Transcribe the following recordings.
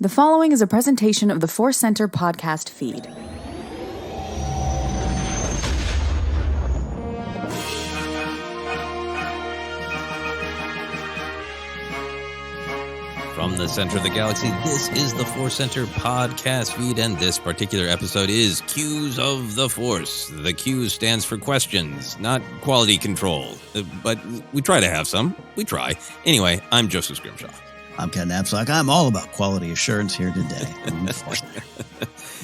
The following is a presentation of the ForceCenter podcast feed. From the center of the galaxy, this is the ForceCenter podcast feed, and this particular episode is Q's of the Force. The Q stands for questions, not quality control, but we try to have some. We try. Anyway, I'm Joseph Scrimshaw. I'm Ken Napzok. I'm all about quality assurance here today.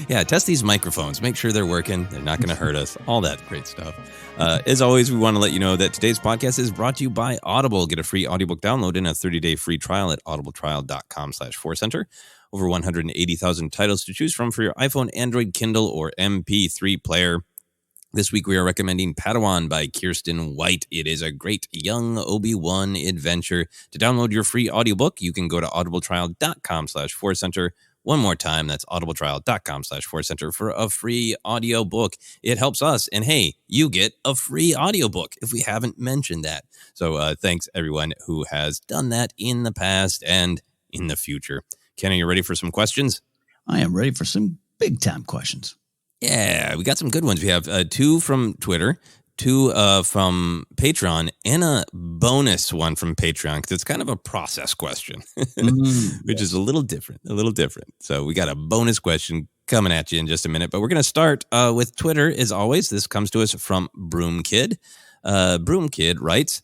Yeah, test these microphones. Make sure they're working. They're not going to hurt us. All that great stuff. As always, we want to let you know that today's podcast is brought to you by Audible. Get a free audiobook download and a 30-day free trial at audibletrial.com/ForceCenter. Over 180,000 titles to choose from for your iPhone, Android, Kindle, or MP3 player. This week we are recommending Padawan by Kiersten White. It is a great young Obi-Wan adventure. To download your free audiobook, you can go to audibletrial.com/ForceCenter. One more time, that's audibletrial.com/ForceCenter for a free audiobook. It helps us, and hey, you get a free audiobook if we haven't mentioned that. So thanks everyone who has done that in the past and in the future. Ken, are you ready for some questions? I am ready for some big-time questions. Yeah, we got some good ones. We have two from Twitter, two from Patreon, and a bonus one from Patreon because it's kind of a process question, which is a little different. So we got a bonus question coming at you in just a minute, but we're going to start with Twitter as always. This comes to us from Broomkid. Broomkid writes,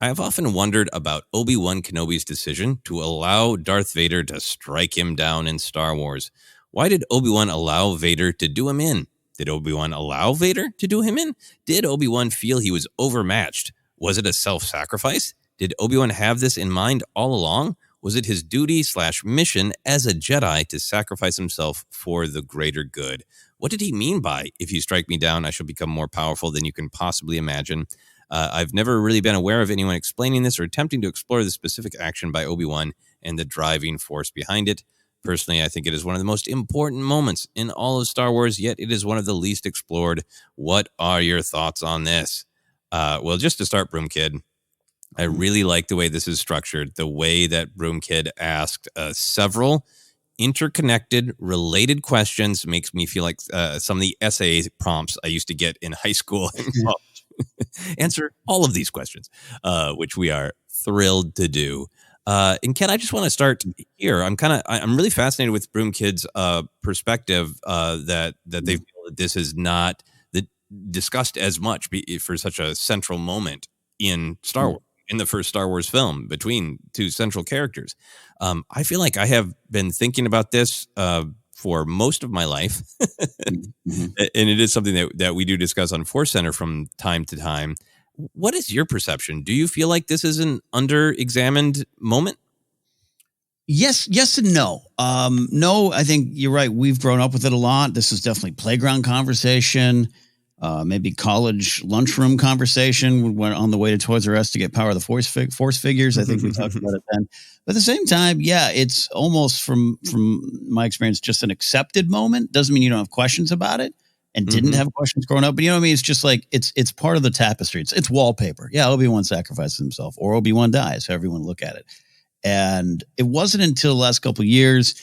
I have often wondered about Obi-Wan Kenobi's decision to allow Darth Vader to strike him down in Star Wars. Why did Obi-Wan allow Vader to do him in? Did Obi-Wan allow Vader to do him in? Did Obi-Wan feel he was overmatched? Was it a self-sacrifice? Did Obi-Wan have this in mind all along? Was it his duty/mission as a Jedi to sacrifice himself for the greater good? What did he mean by, if you strike me down, I shall become more powerful than you can possibly imagine? I've never really been aware of anyone explaining this or attempting to explore the specific action by Obi-Wan and the driving force behind it. Personally, I think it is one of the most important moments in all of Star Wars, yet it is one of the least explored. What are your thoughts on this? Well, just to start, Broomkid, I really like the way this is structured, the way that Broomkid asked several interconnected, related questions makes me feel like some of the essay prompts I used to get in high school and college. Answer all of these questions, which we are thrilled to do. And Ken, I just want to start here. I'm really fascinated with Broomkid's perspective that they feel that this is not discussed as much for such a central moment in Star Wars, in the first Star Wars film between two central characters. I feel like I have been thinking about this for most of my life, and it is something that we do discuss on ForceCenter from time to time. What is your perception? Do you feel like this is an under-examined moment? Yes and no. No, I think you're right. We've grown up with it a lot. This is definitely playground conversation, maybe college lunchroom conversation. We went on the way to Toys R Us to get Power of the Force figures. I think we talked about it then. But at the same time, yeah, it's almost from my experience just an accepted moment. Doesn't mean you don't have questions about it. And didn't have questions growing up, but you know what I mean? It's just like, it's part of the tapestry. It's wallpaper. Yeah, Obi-Wan sacrifices himself, or Obi-Wan dies, however you want to look at it. And it wasn't until the last couple of years,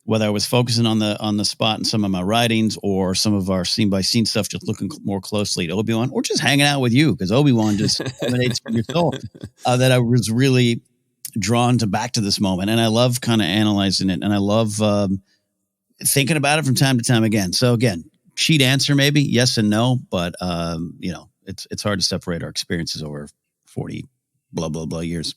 whether I was focusing on the spot in some of my writings or some of our scene-by-scene stuff, just looking more closely at Obi-Wan, or just hanging out with you, because Obi-Wan just emanates from your soul, that I was really drawn back to this moment. And I love kind of analyzing it, and I love thinking about it from time to time again. So again, cheat answer maybe yes and no, but it's hard to separate our experiences over 40 blah blah blah years.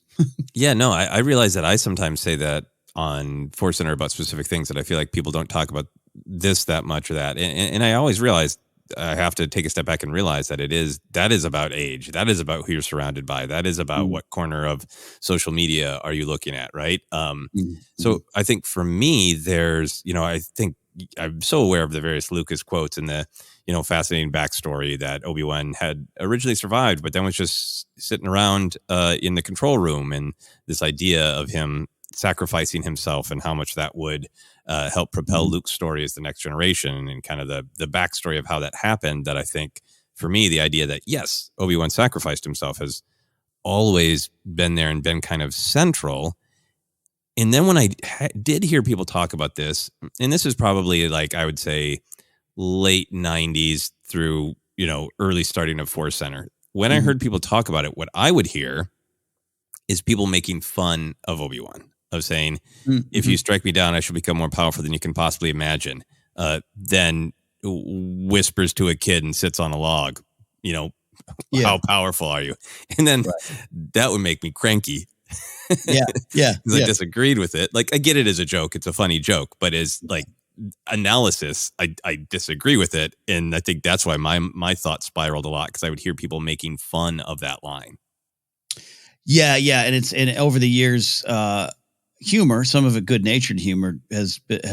Yeah, no, I realize that I sometimes say that on ForceCenter about specific things that I feel like people don't talk about this that much or that, and I always realize I have to take a step back and realize that that is about age, that is about who you're surrounded by, that is about what corner of social media are you looking at, right? So I think for me, there's I think I'm so aware of the various Lucas quotes and the, fascinating backstory that Obi-Wan had originally survived, but then was just sitting around in the control room, and this idea of him sacrificing himself and how much that would help propel Luke's story as the next generation, and kind of the backstory of how that happened. That I think for me, the idea that yes, Obi-Wan sacrificed himself has always been there and been kind of central. And then when I did hear people talk about this, and this is probably like, I would say late 90s through, early starting of ForceCenter. When I heard people talk about it, what I would hear is people making fun of Obi-Wan, of saying, if you strike me down, I shall become more powerful than you can possibly imagine. Then whispers to a kid and sits on a log, how powerful are you? And then that would make me cranky. Yeah. Because I disagreed with it. Like, I get it as a joke. It's a funny joke, but as like analysis, I disagree with it. And I think that's why my thoughts spiraled a lot, because I would hear people making fun of that line. Yeah. And over the years, humor, some of it good-natured humor,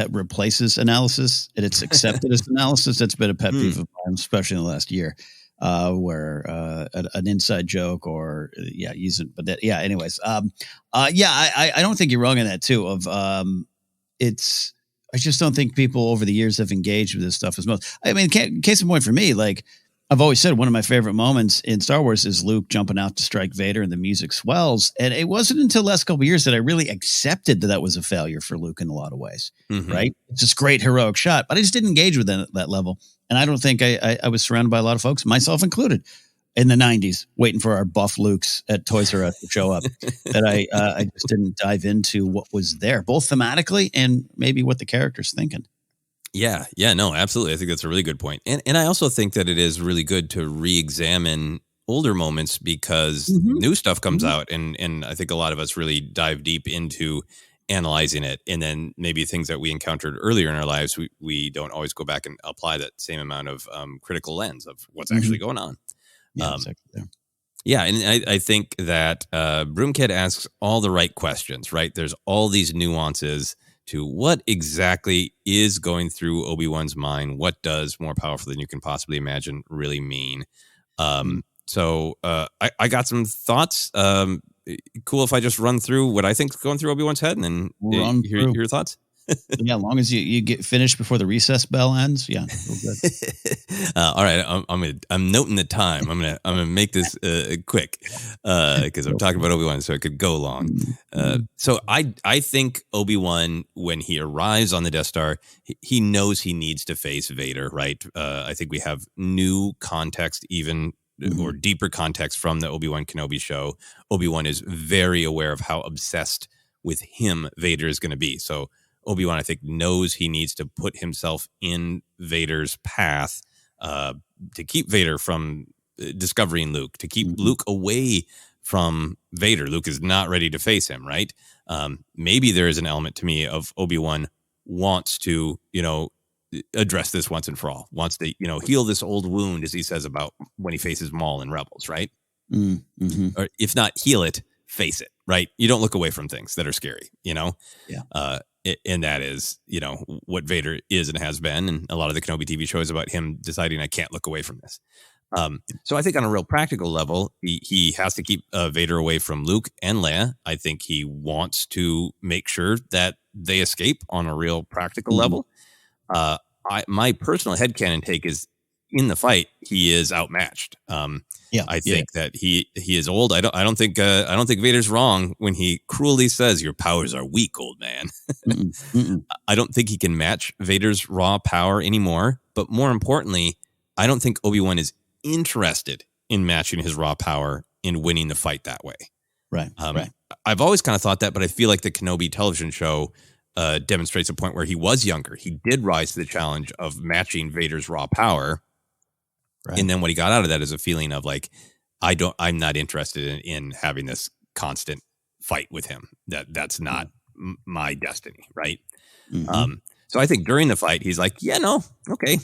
replaces analysis, and it's accepted as analysis. That's been a pet peeve of mine, especially in the last year, where an inside joke or using, but that, anyways, I don't think you're wrong in that too. I just don't think people over the years have engaged with this stuff as much. I mean, case in point for me, like I've always said, one of my favorite moments in Star Wars is Luke jumping out to strike Vader and the music swells. And it wasn't until the last couple of years that I really accepted that was a failure for Luke in a lot of ways. Right? It's this great heroic shot, but I just didn't engage with it at that level. And I don't think I was surrounded by a lot of folks, myself included, in the 90s, waiting for our buff Lukes at Toys R Us to show up, that I just didn't dive into what was there, both thematically and maybe what the character's thinking. Yeah, no, absolutely. I think that's a really good point. And I also think that it is really good to re-examine older moments, because new stuff comes out, and I think a lot of us really dive deep into analyzing it, and then maybe things that we encountered earlier in our lives, we don't always go back and apply that same amount of critical lens of what's actually going on. Yeah, exactly. Yeah, and I think that Broomkid asks all the right questions, right? There's all these nuances to what exactly is going through Obi-Wan's mind. What does more powerful than you can possibly imagine really mean? So I got some thoughts. Cool if I just run through what I think is going through Obi-Wan's head, and then hear your thoughts. Yeah, as long as you get finished before the recess bell ends. Yeah. All right. I'm noting the time. I'm gonna make this quick, because I'm talking about Obi-Wan, so it could go long. So I think Obi-Wan, when he arrives on the Death Star, he knows he needs to face Vader, right? I think we have new context, even or deeper context from the Obi-Wan Kenobi show. Obi-Wan is very aware of how obsessed with him Vader is going to be. So Obi-Wan, I think, knows he needs to put himself in Vader's path to keep Vader from discovering Luke, to keep Luke away from Vader. Luke is not ready to face him, right? Maybe there is an element to me of Obi-Wan wants to, address this once and for all, wants to, heal this old wound, as he says about when he faces Maul in Rebels, right? Or if not heal it, face it, right? You don't look away from things that are scary, Yeah. And that is, what Vader is and has been. And a lot of the Kenobi TV show is about him deciding, I can't look away from this. So I think on a real practical level, he has to keep Vader away from Luke and Leia. I think he wants to make sure that they escape on a real practical level. My personal headcanon take is, in the fight, he is outmatched. I think that he is old. I don't think Vader's wrong when he cruelly says, "Your powers are weak, old man." I don't think he can match Vader's raw power anymore. But more importantly, I don't think Obi-Wan is interested in matching his raw power in winning the fight that way. Right. I've always kind of thought that, but I feel like the Kenobi television show demonstrates a point where he was younger. He did rise to the challenge of matching Vader's raw power. Right. And then what he got out of that is a feeling of like, I'm not interested in having this constant fight with him. That's not my destiny. Right. So I think during the fight, he's like, okay.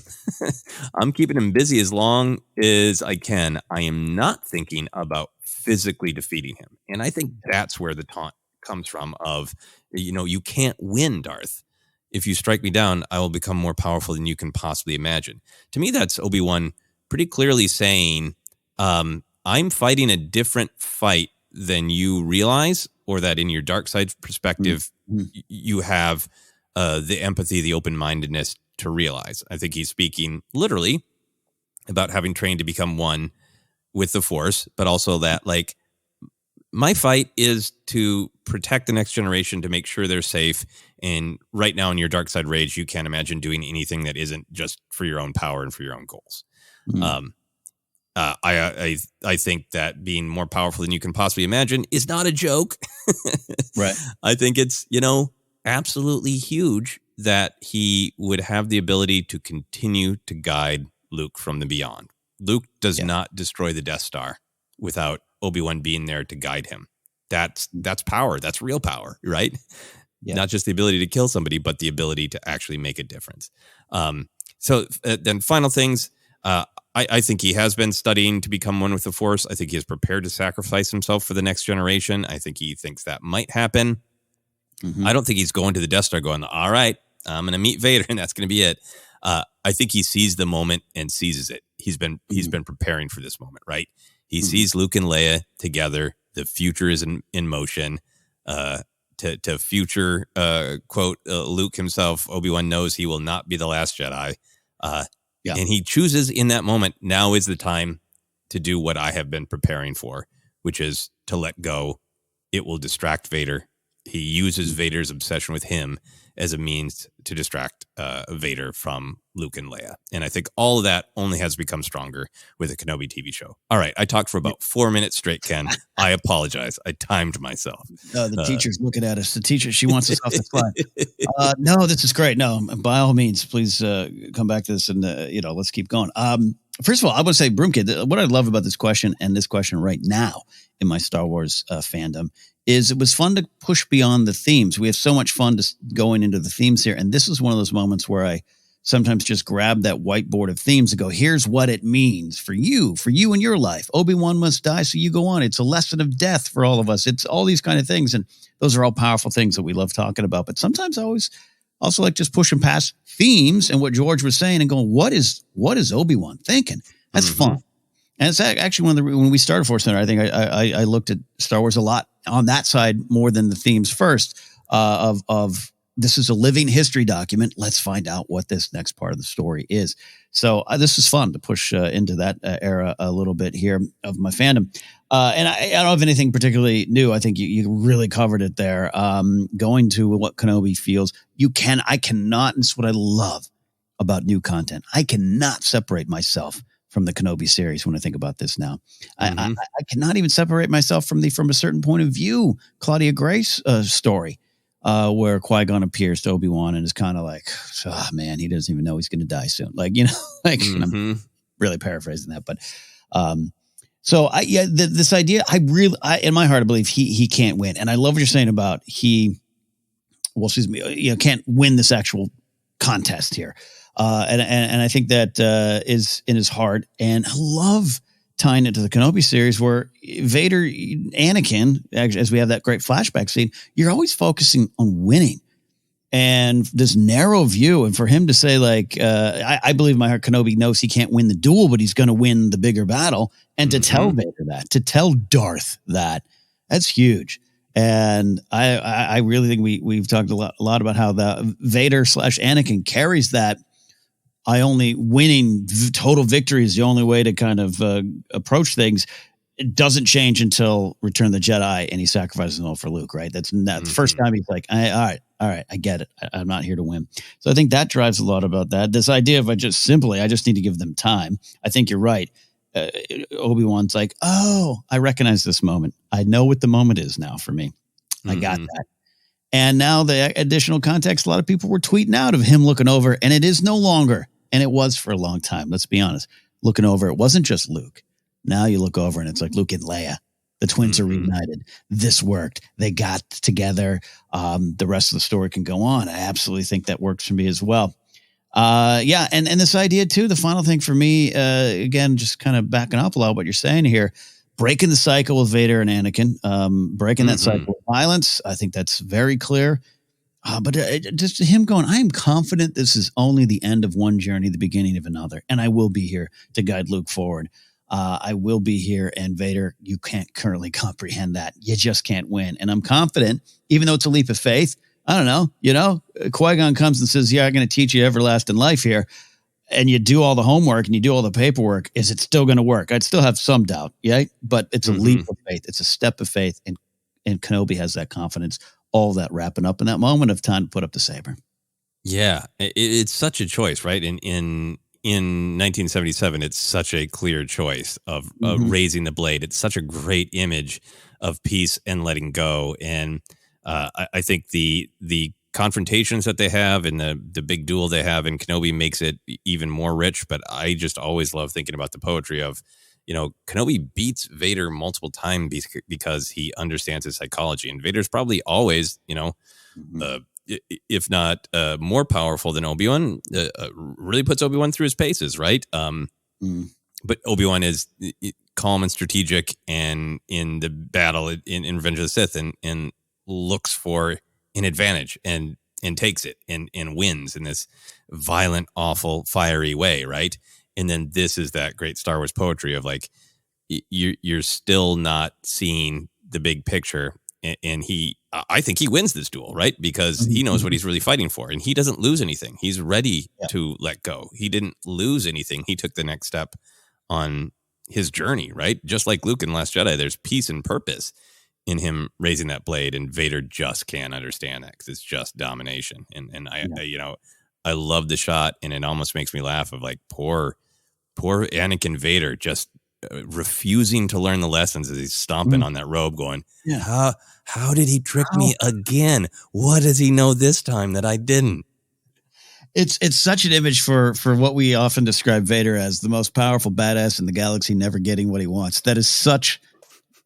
I'm keeping him busy as long as I can. I am not thinking about physically defeating him. And I think that's where the taunt comes from of, you can't win, Darth. If you strike me down, I will become more powerful than you can possibly imagine. To me, that's Obi-Wan pretty clearly saying, I'm fighting a different fight than you realize, or that in your dark side perspective, you have the empathy, the open-mindedness to realize. I think he's speaking literally about having trained to become one with the Force, but also that, like, my fight is to protect the next generation, to make sure they're safe. And right now in your dark side rage, you can't imagine doing anything that isn't just for your own power and for your own goals. I think that being more powerful than you can possibly imagine is not a joke. Right. I think it's, absolutely huge that he would have the ability to continue to guide Luke from the beyond. Luke does not destroy the Death Star without Obi-Wan being there to guide him. That's power. That's real power, right? Yeah. Not just the ability to kill somebody, but the ability to actually make a difference. So then final things, I think he has been studying to become one with the Force. I think he is prepared to sacrifice himself for the next generation. I think he thinks that might happen. Mm-hmm. I don't think he's going to the Death Star going, all right, I'm going to meet Vader and that's going to be it. I think he sees the moment and seizes it. He's been preparing for this moment, right? He sees Luke and Leia together. The future is in motion. To future, quote, Luke himself, Obi-Wan knows he will not be the last Jedi. And he chooses in that moment, now is the time to do what I have been preparing for, which is to let go. It will distract Vader. He uses Vader's obsession with him as a means to distract Vader from Luke and Leia. And I think all of that only has become stronger with a Kenobi TV show. All right. I talked for about 4 minutes straight, Ken. I apologize. I timed myself. The teacher's looking at us. The teacher, she wants us off the slide. No, this is great. No, by all means, please come back to this and, let's keep going. First of all, I would say, Broomkid, what I love about this question and this question right now in my Star Wars fandom is it was fun to push beyond the themes. We have so much fun going into the themes here. And this is one of those moments where I sometimes just grab that whiteboard of themes and go, here's what it means for you in your life. Obi-Wan must die, so you go on. It's a lesson of death for all of us. It's all these kind of things. And those are all powerful things that we love talking about. But sometimes I always also like just pushing past themes and what George was saying and going, what is Obi-Wan thinking? That's fun. And it's actually when we started ForceCenter, I think I looked at Star Wars a lot on that side more than the themes first of this is a living history document. Let's find out what this next part of the story is. So this is fun to push into that era a little bit here of my fandom. And I don't have anything particularly new. I think you really covered it there. Going to what Kenobi feels. I cannot, and it's what I love about new content. I cannot separate myself from the Kenobi series when I think about this now. I cannot even separate myself from a certain point of view, Claudia Gray's story, where Qui-Gon appears to Obi-Wan and is kind of like, oh man, he doesn't even know he's going to die soon. I'm really paraphrasing that, but this idea, in my heart, I believe he can't win. And I love what you're saying about can't win this actual contest here. And I think that is in his heart. And I love tying it to the Kenobi series where Vader, Anakin, as we have that great flashback scene, you're always focusing on winning and this narrow view. And for him to say, I believe in my heart, Kenobi knows he can't win the duel, but he's going to win the bigger battle. And to tell Vader that, to tell Darth that's huge. And I really think we've talked a lot about how the Vader / Anakin carries that. Winning total victory is the only way to kind of approach things. It doesn't change until Return of the Jedi and he sacrifices it all for Luke, right? That's not the first time he's like, all right, I get it. I'm not here to win. So I think that drives a lot about that. This idea of I just need to give them time. I think you're right. Obi-Wan's like, oh, I recognize this moment. I know what the moment is now for me. I got that. And now the additional context, a lot of people were tweeting out of him looking over, and it is no longer, and it was for a long time, let's be honest, looking over. It wasn't just Luke. Now you look over and it's like Luke and Leia. The twins are reunited. This worked. They got together. The rest of the story can go on. I absolutely think that works for me as well. And this idea too, the final thing for me, again, just kind of backing up a lot of what you're saying here, breaking the cycle with Vader and Anakin, breaking that cycle of violence. I think that's very clear. But just him going, I am confident this is only the end of one journey, the beginning of another. And I will be here to guide Luke forward. I will be here. And Vader, you can't currently comprehend that. You just can't win. And I'm confident, even though it's a leap of faith, I don't know, Qui-Gon comes and says, yeah, I'm going to teach you everlasting life here. and you do all the homework and you do all the paperwork, is it still going to work? I'd still have some doubt, yeah, but it's a leap of faith. It's a step of faith, and Kenobi has that confidence. All that wrapping up in that moment of time to put up the saber. Yeah, it's such a choice, right? In 1977, it's such a clear choice of raising the blade. It's such a great image of peace and letting go, and I think the confrontations that they have and the big duel they have in Kenobi makes it even more rich. But I just always love thinking about the poetry of, Kenobi beats Vader multiple times because he understands his psychology, and Vader's probably always, if not more powerful than Obi-Wan, really puts Obi-Wan through his paces, right? But Obi-Wan is calm and strategic, and in the battle in Revenge of the Sith, and looks for an advantage and takes it and wins in this violent, awful, fiery way, right? And then this is that great Star Wars poetry of like, you're still not seeing the big picture. And I think he wins this duel, right? Because he knows what he's really fighting for, and he doesn't lose anything. He's ready to let go. He didn't lose anything. He took the next step on his journey, right? Just like Luke in Last Jedi, there's peace and purpose in him raising that blade, and Vader just can't understand that because it's just domination. And I love the shot, and it almost makes me laugh of like poor Anakin Vader just refusing to learn the lessons as he's stomping on that robe going, how did he trick me again? What does he know this time that I didn't? It's such an image for what we often describe Vader as, the most powerful badass in the galaxy, never getting what he wants. That is such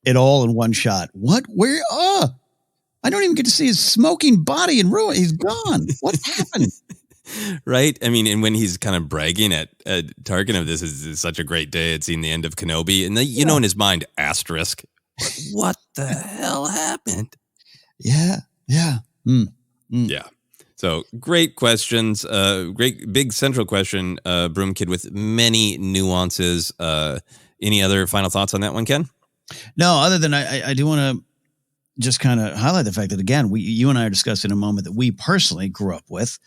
it all in one shot. Where? I don't even get to see his smoking body in ruin. He's gone. What happened? Right? I mean, and when he's kind of bragging at Tarkin of this is such a great day, it's seen the end of Kenobi, and then, in his mind, asterisk, what the hell happened? Yeah. So great questions. Great big central question, Broom Kid, with many nuances. Any other final thoughts on that one, Ken? No, other than I do want to just kind of highlight the fact that, again, you and I are discussing a moment that we personally grew up with.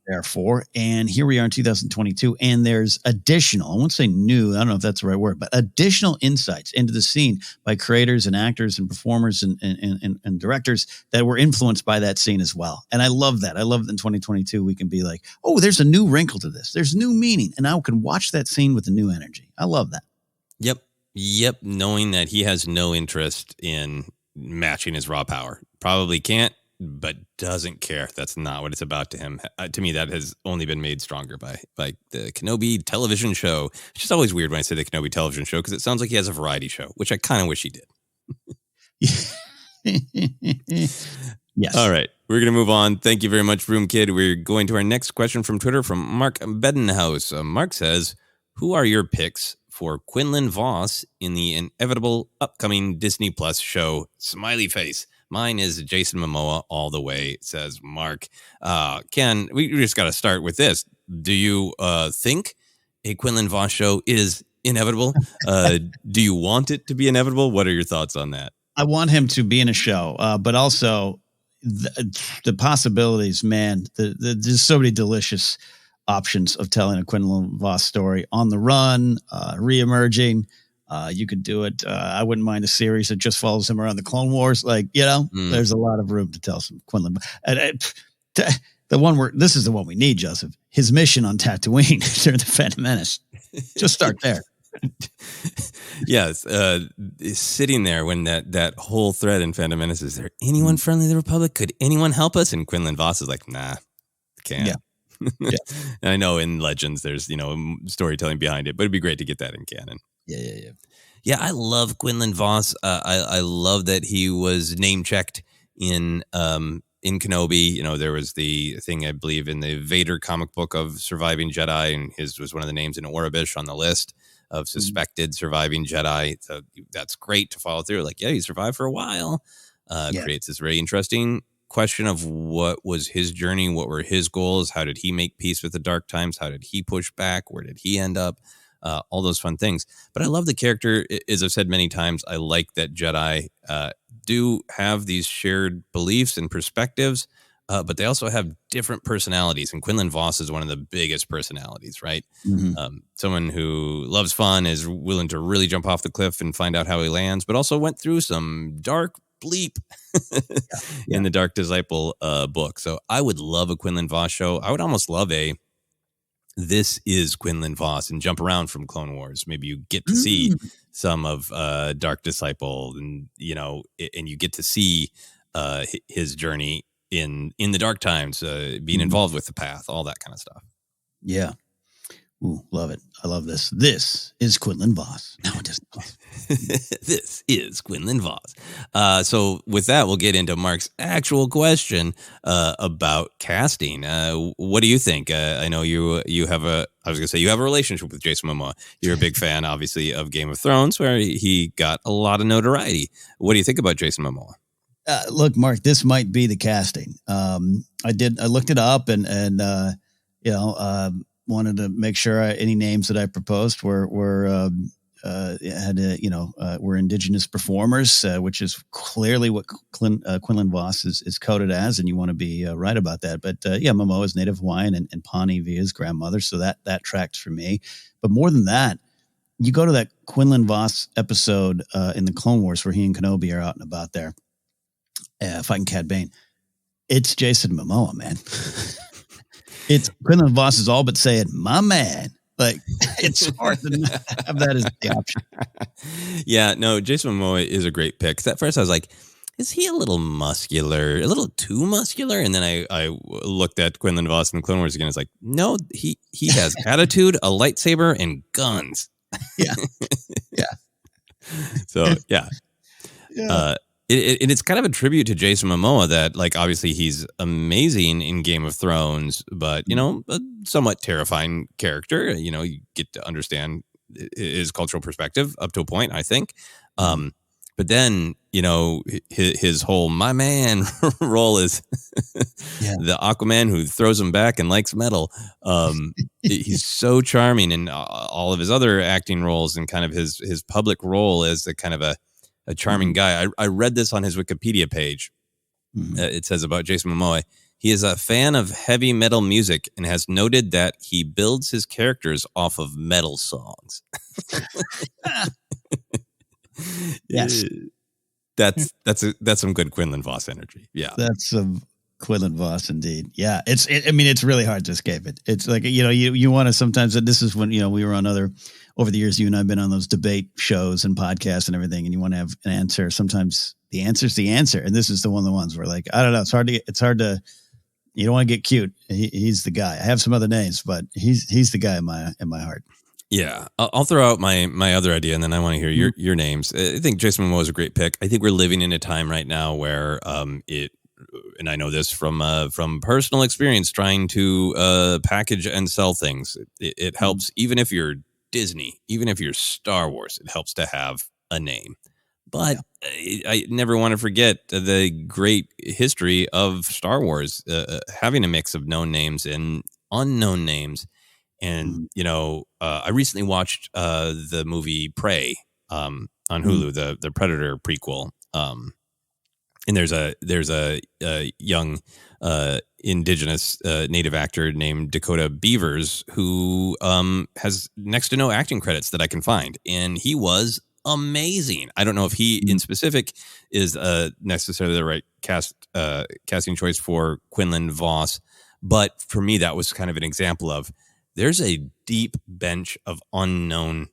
Therefore, and here we are in 2022, and there's additional, I won't say new, I don't know if that's the right word, but additional insights into the scene by creators and actors and performers and directors that were influenced by that scene as well. And I love that. I love that in 2022 we can be like, oh, there's a new wrinkle to this. There's new meaning. And now we can watch that scene with a new energy. I love that. Yep. Knowing that he has no interest in matching his raw power. Probably can't, but doesn't care. That's not what it's about to him. To me, that has only been made stronger by the Kenobi television show. It's just always weird when I say the Kenobi television show because it sounds like he has a variety show, which I kind of wish he did. Yes. All right. We're going to move on. Thank you very much, Broom Kid. We're going to our next question from Twitter from Mark Bedenhouse. Mark says, who are your picks for Quinlan Vos in the inevitable upcoming Disney Plus show? Smiley face. Mine is Jason Momoa all the way, says Mark. Ken, we just got to start with this. Do you think a Quinlan Vos show is inevitable? Do you want it to be inevitable? What are your thoughts on that? I want him to be in a show, but also the possibilities, man. There's so many delicious options of telling a Quinlan Vos story on the run, reemerging. You could do it. I wouldn't mind a series that just follows him around the Clone Wars. There's a lot of room to tell some Quinlan. The one this is the one we need, Joseph. His mission on Tatooine during the Phantom Menace. Just start there. Yes. Sitting there when that whole thread in Phantom Menace, is there anyone friendly to the Republic? Could anyone help us? And Quinlan Vos is like, nah, can't. Yeah. And I know in Legends there's storytelling behind it, but it'd be great to get that in canon. Yeah, I love Quinlan Vos. I love that he was name checked in Kenobi. There was the thing, I believe, in the Vader comic book of surviving Jedi, and his was one of the names in Orabish on the list of suspected surviving Jedi. So that's great to follow through. Like, yeah, he survived for a while. Creates this very interesting question of what was his journey, what were his goals, how did he make peace with the dark times, how did he push back, where did he end up? All those fun things. But I love the character. As I've said many times, I like that Jedi do have these shared beliefs and perspectives, but they also have different personalities. And Quinlan Vos is one of the biggest personalities, right? Mm-hmm. Someone who loves fun, is willing to really jump off the cliff and find out how he lands, but also went through some dark bleep in the Dark Disciple book. So I would love a Quinlan Vos show. I would almost love this is Quinlan Vos and jump around from Clone Wars. Maybe you get to see some of Dark Disciple, and and you get to see his journey in the dark times, being involved with the path, all that kind of stuff. Yeah. Ooh, love it. I love this. This is Quinlan Vos. No, it doesn't. This is Quinlan Vos. So with that, we'll get into Mark's actual question about casting. What do you think? I know you have you have a relationship with Jason Momoa. You're a big fan, obviously, of Game of Thrones, where he got a lot of notoriety. What do you think about Jason Momoa? Look, Mark, this might be the casting. I looked it up and wanted to make sure any names that I proposed were indigenous performers, which is clearly what Quinlan Vos is coded as, and you want to be right about that. But Momoa is Native Hawaiian and Pawnee via his grandmother, so that tracks for me. But more than that, you go to that Quinlan Vos episode in the Clone Wars where he and Kenobi are out and about there fighting Cad Bane. It's Jason Momoa, man. It's Quinlan Vos is all but saying, "My man." Like, it's hard to not have that as the option. Yeah, no, Jason Momoa is a great pick. At first I was like, is he a little muscular, a little too muscular? And then I looked at Quinlan Vos in Clone Wars again. It's like, no, he has attitude, a lightsaber, and guns. Yeah. So, yeah. It's kind of a tribute to Jason Momoa that, like, obviously he's amazing in Game of Thrones, but, a somewhat terrifying character. You get to understand his cultural perspective up to a point, I think. But then, his whole my man role is the Aquaman who throws him back and likes metal. He's so charming in all of his other acting roles, and kind of his public role as a kind of a charming guy. I read this on his Wikipedia page. It says about Jason Momoa, he is a fan of heavy metal music and has noted that he builds his characters off of metal songs. Yes. That's some good Quinlan Vos energy. Yeah. That's some Quinlan Vos indeed. Yeah. It's really hard to escape it. It's like, you want to sometimes, this is when, we were on over the years, you and I have been on those debate shows and podcasts and everything, and you want to have an answer. Sometimes the answer's the answer. And this is the ones where, like, I don't know. It's hard to, you don't want to get cute. He's the guy. I have some other names, but he's the guy in my heart. Yeah. I'll throw out my other idea, and then I want to hear your names. I think Jason Momoa is a great pick. I think we're living in a time right now where and I know this from personal experience trying to package and sell things. It helps, even if you're Disney, even if you're Star Wars, it helps to have a name. But I never want to forget the great history of Star Wars, having a mix of known names and unknown names. And, I recently watched the movie Prey on Hulu, the Predator prequel. And there's a young indigenous native actor named Dakota Beavers who has next to no acting credits that I can find, and he was amazing. I don't know if he in specific is necessarily the right casting choice for Quinlan Vos, but for me that was kind of an example of there's a deep bench of unknown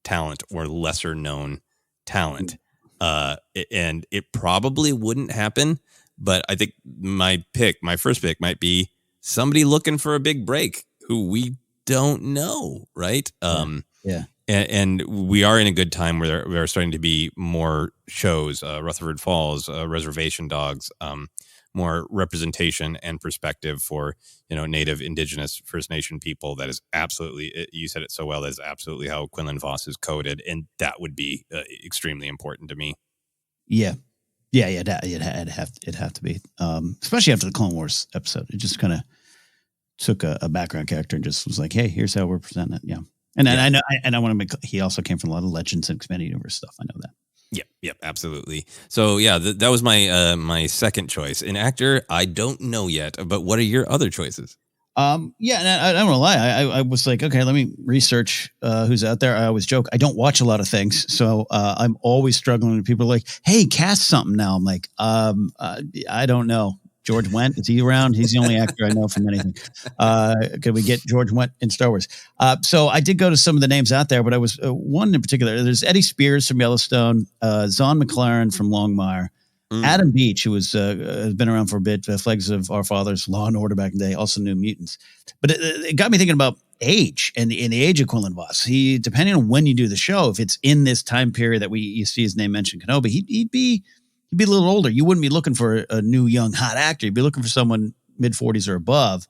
talent or lesser known talent. And it probably wouldn't happen, but I think my first pick might be somebody looking for a big break who we don't know, right? And we are in a good time where there are starting to be more shows, Rutherford Falls, Reservation Dogs, more representation and perspective for, Native, Indigenous, First Nation people. That is absolutely, you said it so well, that is absolutely how Quinlan Vos is coded. And that would be extremely important to me. Yeah. It'd have to be, especially after the Clone Wars episode. It just kind of took a background character and just was like, hey, here's how we're presenting it. Yeah. And I know, and I want to make, he also came from a lot of Legends and Expanded Universe stuff. I know that. Yep, absolutely. So yeah, that was my my second choice. An actor, I don't know yet, but what are your other choices? Yeah, and I don't want to lie. I was like, okay, let me research who's out there. I always joke, I don't watch a lot of things, so I'm always struggling. And people are like, hey, cast something now. I'm like, I don't know. George Wendt, is he around? He's the only actor I know from anything. Could we get George Wendt in Star Wars? So I did go to some of the names out there, but I was one in particular. There's Eddie Spears from Yellowstone, Zahn McLaren from Longmire, Adam Beach, who has been around for a bit, Flags of Our Fathers, Law and Order back in the day, also New Mutants. But it got me thinking about age and in the age of Quinlan Vos. He, depending on when you do the show, if it's in this time period that you see his name mentioned, Kenobi, he'd be a little older. You wouldn't be looking for a new young hot actor. You'd be looking for someone mid 40s or above.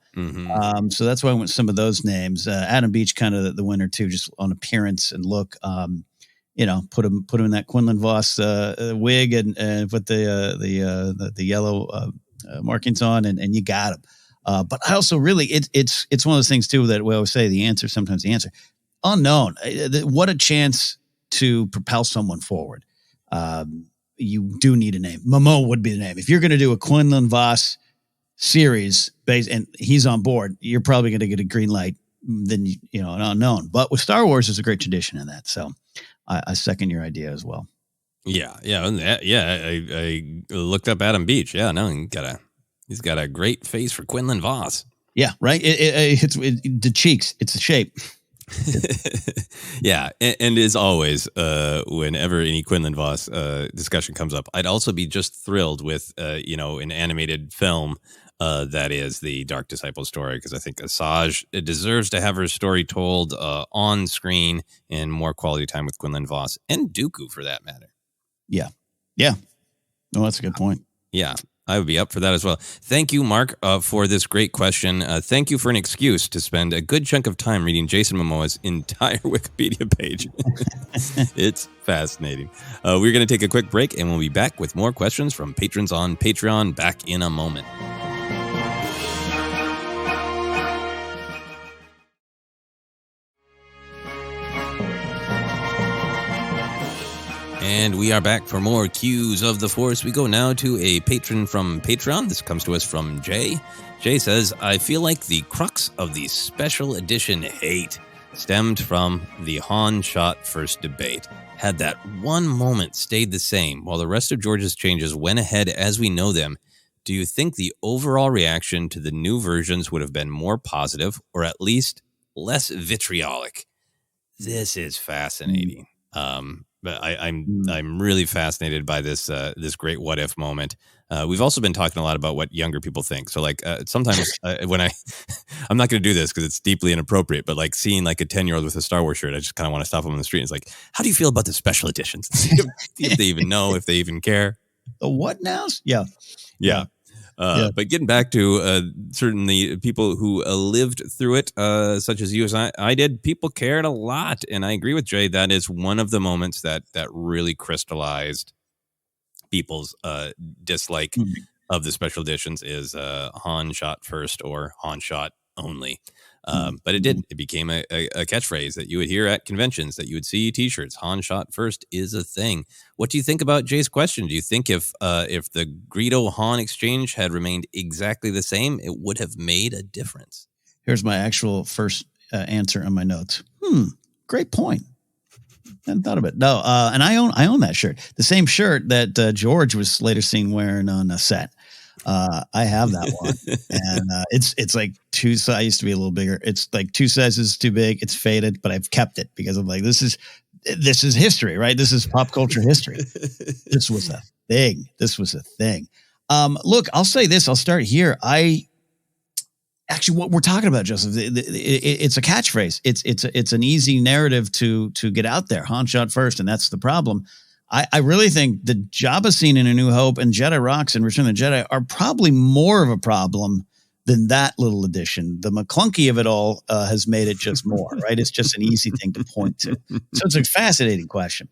So that's why I went with some of those names. Adam Beach, kind of the winner too, just on appearance and look. Put him in that Quinlan Vos wig and put the yellow markings on, and you got him. But I also really it's one of those things too that we always say sometimes the answer unknown. What a chance to propel someone forward. You do need a name. Momoa would be the name. If you're going to do a Quinlan Vos series based and he's on board, you're probably going to get a green light than an unknown. But with Star Wars, there's a great tradition in that. So I second your idea as well. Yeah. I looked up Adam Beach. Yeah, no, he's got a great face for Quinlan Vos. Yeah, right. It's the cheeks. It's the shape. Yeah, and as always, whenever any Quinlan Vos discussion comes up, I'd also be just thrilled with an animated film that is the Dark Disciple story, because I think Asajj deserves to have her story told on screen and more quality time with Quinlan Vos and Dooku for that matter. Yeah. No, that's a good point. Yeah. I would be up for that as well. Thank you, Mark, for this great question. Thank you for an excuse to spend a good chunk of time reading Jason Momoa's entire Wikipedia page. It's fascinating. We're going to take a quick break, and we'll be back with more questions from patrons on Patreon back in a moment. And we are back for more Cues of the Force. We go now to a patron from Patreon. This comes to us from Jay. Jay says, I feel like the crux of the special edition hate stemmed from the Han shot first debate. Had that one moment stayed the same while the rest of George's changes went ahead as we know them, do you think the overall reaction to the new versions would have been more positive or at least less vitriolic? This is fascinating. But I'm really fascinated by this great what if moment. We've also been talking a lot about what younger people think. So sometimes when I'm not going to do this because it's deeply inappropriate, but seeing a 10-year-old with a Star Wars shirt, I just kind of want to stop them on the street. And it's like, how do you feel about the special editions? See if they even know, if they even care. The what nows? Yeah. But getting back to certainly people who lived through it, such as you as I did, people cared a lot. And I agree with Jay. That is one of the moments that really crystallized people's dislike of the special editions is Han shot first or Han shot only. But it became a catchphrase that you would hear at conventions, that you would see t-shirts. Han shot first is a thing. What do you think about Jay's question? Do you think if the Greedo Han exchange had remained exactly the same, it would have made a difference? Here's my actual first answer on my notes. Great point. I hadn't thought of it. No, and I own that shirt. The same shirt that George was later seen wearing on a set. I have that one, and it's like I used to be a little bigger. It's like 2 sizes too big. It's faded, but I've kept it because I'm like, this is history, right? This is pop culture history. This was a thing. Look, I'll say this. I'll start here. Actually, what we're talking about, Joseph, it's a catchphrase. It's an easy narrative to get out there. Han shot first, and that's the problem. I really think the Jabba scene in A New Hope and Jedi Rocks and Return of the Jedi are probably more of a problem than that little addition. The McClunky of it all has made it just more, right? It's just an easy thing to point to. So it's a fascinating question.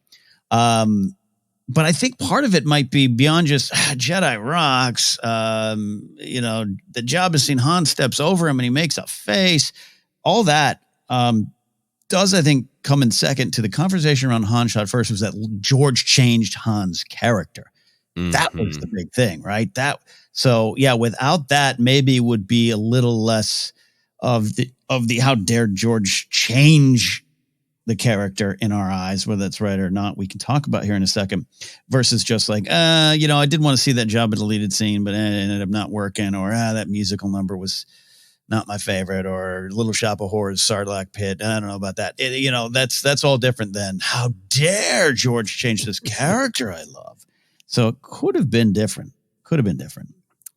But I think part of it might be beyond just Jedi Rocks. The Jabba scene, Han steps over him and he makes a face. All that. does, I think, come in second to the conversation around Han shot first was that George changed Han's character. Mm-hmm. That was the big thing, right? Without that, maybe it would be a little less of the how dare George change the character in our eyes, whether that's right or not, we can talk about here in a second, versus just like, I did want to see that Jabba deleted scene, but it ended up not working, or that musical number was not my favorite, or Little Shop of Horrors, Sarlacc Pit. I don't know about that. That's all different than how dare George change this character I love. So it could have been different.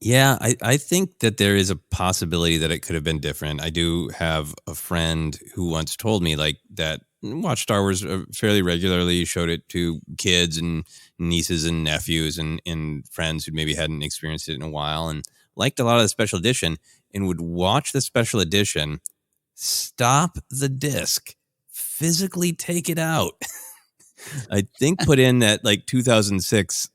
Yeah, I think that there is a possibility that it could have been different. I do have a friend who once told me like that watched Star Wars fairly regularly, showed it to kids and nieces and nephews and friends who maybe hadn't experienced it in a while, and liked a lot of the special edition, and would watch the special edition, stop the disc, physically take it out. I think put in that like 2006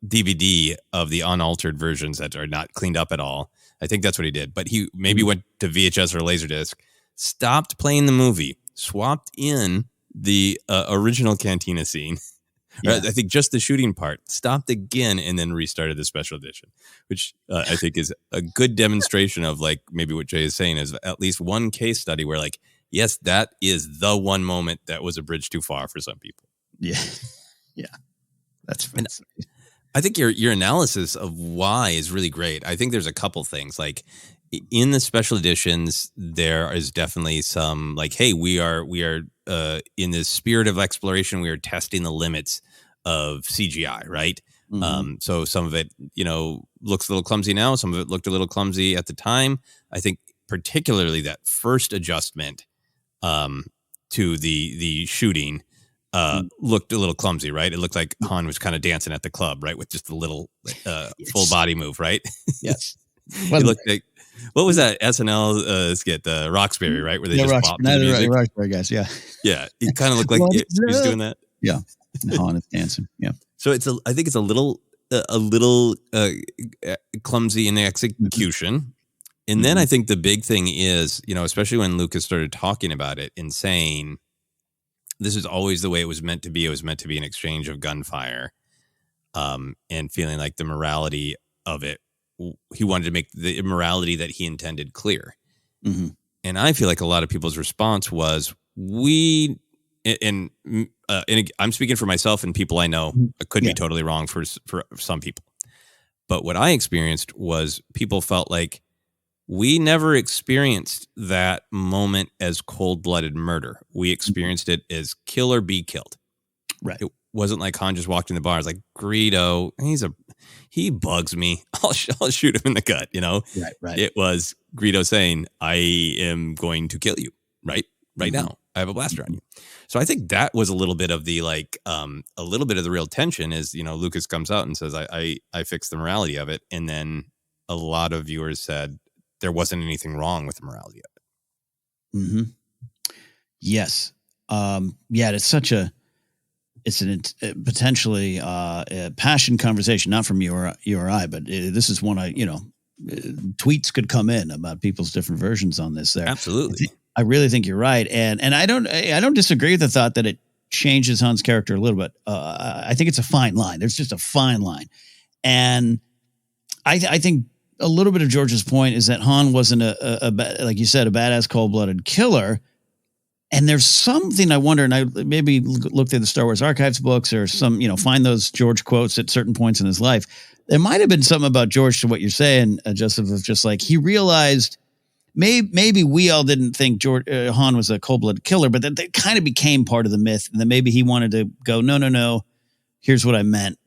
DVD of the unaltered versions that are not cleaned up at all. I think that's what he did. But he maybe went to VHS or Laserdisc, stopped playing the movie, swapped in the original cantina scene. Yeah. I think just the shooting part, stopped again, and then restarted the special edition, which I think is a good demonstration of like maybe what Jay is saying is at least one case study where like, yes, that is the one moment that was a bridge too far for some people. Yeah. Yeah. That's fantastic. I think your analysis of why is really great. I think there's a couple things like in the special editions, there is definitely some like, hey, we are in this spirit of exploration, we are testing the limits of CGI, right? Mm-hmm. So some of it, looks a little clumsy now. Some of it looked a little clumsy at the time. I think particularly that first adjustment to the shooting looked a little clumsy, right? It looked like Han was kind of dancing at the club, right? With just a little full body move, right? Yes. It looked like, what was that SNL skit, the Roxbury, right? Where they just bopped the music. Roxbury guys, yeah. Yeah, it kind of looked like he was doing that. Yeah, and Han is dancing, yeah. So I think it's a little clumsy in the execution. And then I think the big thing is, especially when Lucas started talking about it and saying, this is always the way it was meant to be. It was meant to be an exchange of gunfire, and feeling like the morality of it. He wanted to make the immorality that he intended clear. Mm-hmm. And I feel like a lot of people's response was, and I'm speaking for myself and people I know, I could be totally wrong for some people. But what I experienced was people felt like we never experienced that moment as cold-blooded murder. We experienced it as kill or be killed. Right. It wasn't like Han just walked in the bar. It's like, Greedo, he bugs me. I'll shoot him in the gut, Right. It was Greedo saying, I am going to kill you right now. I have a blaster on you. So I think that was a little bit of the a little bit of the real tension is, Lucas comes out and says, I fixed the morality of it. And then a lot of viewers said there wasn't anything wrong with the morality of it. Mm-hmm. Yes. It's an potentially a passion conversation, not from you or I, but this is one tweets could come in about people's different versions on this there. Absolutely. I really think you're right. And I don't disagree with the thought that it changes Han's character a little bit. I think it's a fine line. There's just a fine line. And I think a little bit of George's point is that Han wasn't like you said, a badass cold-blooded killer. And there's something I wonder, and I maybe look through the Star Wars Archives books or some, find those George quotes at certain points in his life. There might have been something about George to what you're saying, Joseph, of just like he realized maybe we all didn't think Han was a cold-blooded killer, but that kind of became part of the myth. And then maybe he wanted to go, no, here's what I meant.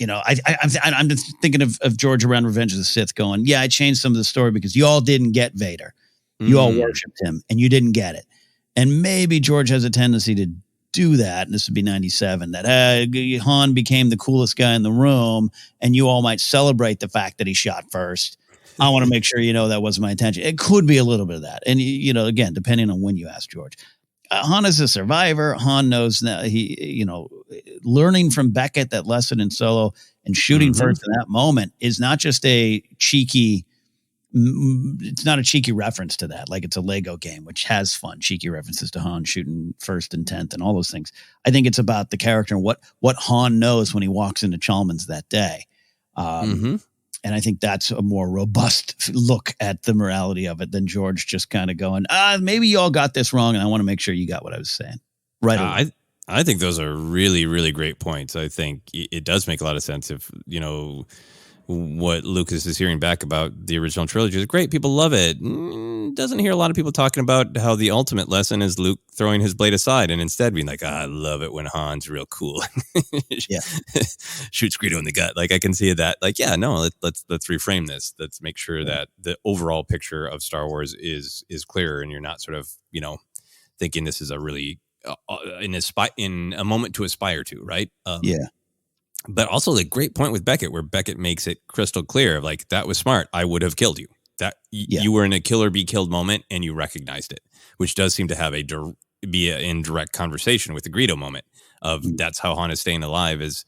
I'm just thinking of George around Revenge of the Sith going, yeah, I changed some of the story because you all didn't get Vader. You all worshipped him and you didn't get it. And maybe George has a tendency to do that. And this would be 97, that Han became the coolest guy in the room and you all might celebrate the fact that he shot first. I want to make sure, that wasn't my intention. It could be a little bit of that. And, again, depending on when you ask George. Han is a survivor. Han knows that learning from Beckett, that lesson in Solo, and shooting first in that moment is not just a cheeky it's not a cheeky reference to that. Like it's a Lego game, which has fun, cheeky references to Han shooting first and 10th and all those things. I think it's about the character and what Han knows when he walks into Chalmers that day. And I think that's a more robust look at the morality of it than George just kind of going, maybe you all got this wrong, and I want to make sure you got what I was saying. Right. I think those are really, really great points. I think it does make a lot of sense if, what Lucas is hearing back about the original trilogy is great. People love it. Doesn't hear a lot of people talking about how the ultimate lesson is Luke throwing his blade aside and instead being like, I love it when Han's real cool. Shoots Greedo in the gut. Like I can see that. Like, yeah, no, let's reframe this. Let's make sure that the overall picture of Star Wars is clearer, and you're not sort of, thinking this is a really in a moment to aspire to, right? But also the great point with Beckett, where Beckett makes it crystal clear of like, that was smart. I would have killed you. That you were in a kill or be killed moment and you recognized it, which does seem to have be in direct conversation with the Greedo moment of that's how Han is staying alive is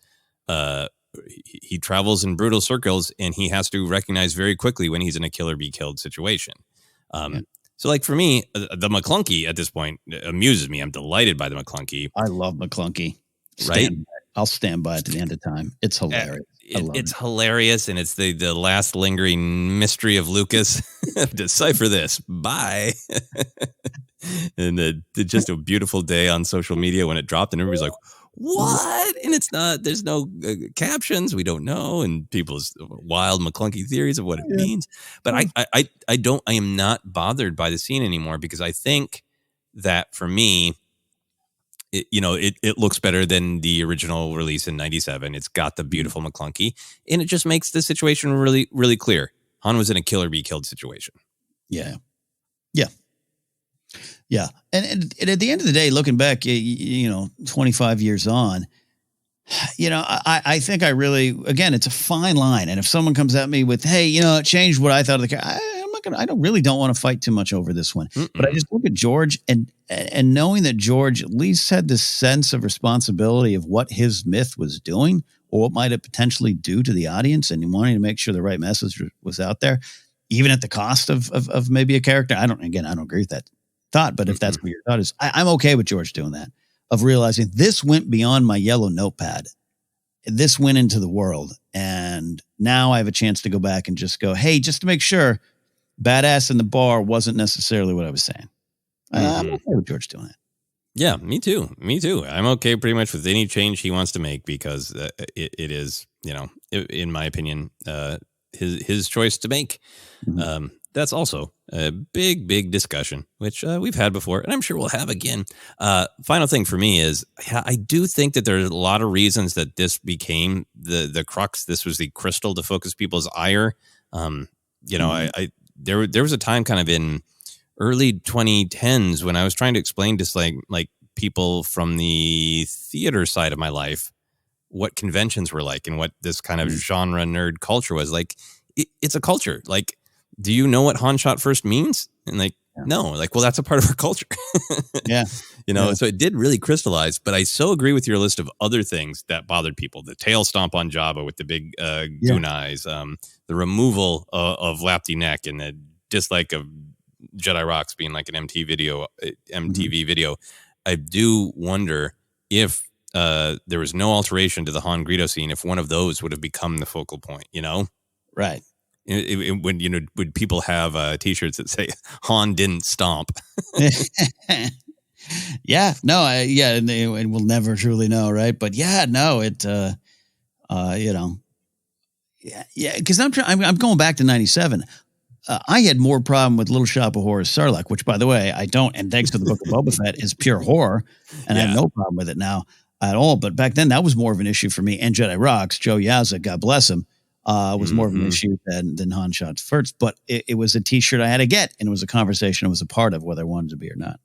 he travels in brutal circles and he has to recognize very quickly when he's in a kill or be killed situation. So like for me, the McClunky at this point amuses me. I'm delighted by the McClunky. I love McClunky. Right? I'll stand by it to the end of time. It's hilarious. It's hilarious, and it's the last lingering mystery of Lucas. Decipher this. Bye. And just a beautiful day on social media when it dropped, and everybody's like, what? And it's not, there's no captions. We don't know. And people's wild McClunky theories of what it means. But I am not bothered by the scene anymore, because I think that for me, it looks better than the original release in 97. It's got the beautiful McClunky, and it just makes the situation really, really clear. Han was in a kill or be killed situation. Yeah. And at the end of the day, looking back, 25 years on, I think I really, again, it's a fine line. And if someone comes at me with, hey, it changed what I thought of the character, I don't want to fight too much over this one. But I just look at George and knowing that George at least had this sense of responsibility of what his myth was doing or what might it potentially do to the audience, and wanting to make sure the right message was out there, even at the cost of maybe a character. I don't agree with that thought, but if that's what your thought is, I'm okay with George doing that, of realizing this went beyond my yellow notepad. This went into the world, and now I have a chance to go back and just go, hey, just to make sure, badass in the bar wasn't necessarily what I was saying. I'm okay with George doing that. Yeah, me too. I'm okay pretty much with any change he wants to make, because it is, in my opinion, his choice to make. That's also a big discussion, which we've had before, and I'm sure we'll have again. Final thing for me is, I do think that there are a lot of reasons that this became the crux. This was the crystal to focus people's ire. There was a time kind of in early 2010s when I was trying to explain to like people from the theater side of my life what conventions were like and what this kind of genre nerd culture was like. It's a culture. Like, do you know what Han shot first means? And like, no, like, well, that's a part of our culture. So it did really crystallize. But I so agree with your list of other things that bothered people: the tail stomp on Jabba with the big goon eyes, the removal of Lapty neck, and the dislike of Jedi Rocks being like an MTV video. I do wonder if there was no alteration to the Han Greedo scene, if one of those would have become the focal point. Right. Would people have T-shirts that say Han didn't stomp? And we'll never truly know, right? But because I'm going back to 97. I had more problem with Little Shop of Horrors Sarlacc, which, by the way, I don't, and thanks to the Book of Boba Fett, is pure horror, and I have no problem with it now at all. But back then, that was more of an issue for me. And Jedi Rocks, Joe Yazza, God bless him, was more of an issue than Han shot first. But it was a T-shirt I had to get, and it was a conversation I was a part of, whether I wanted to be or not.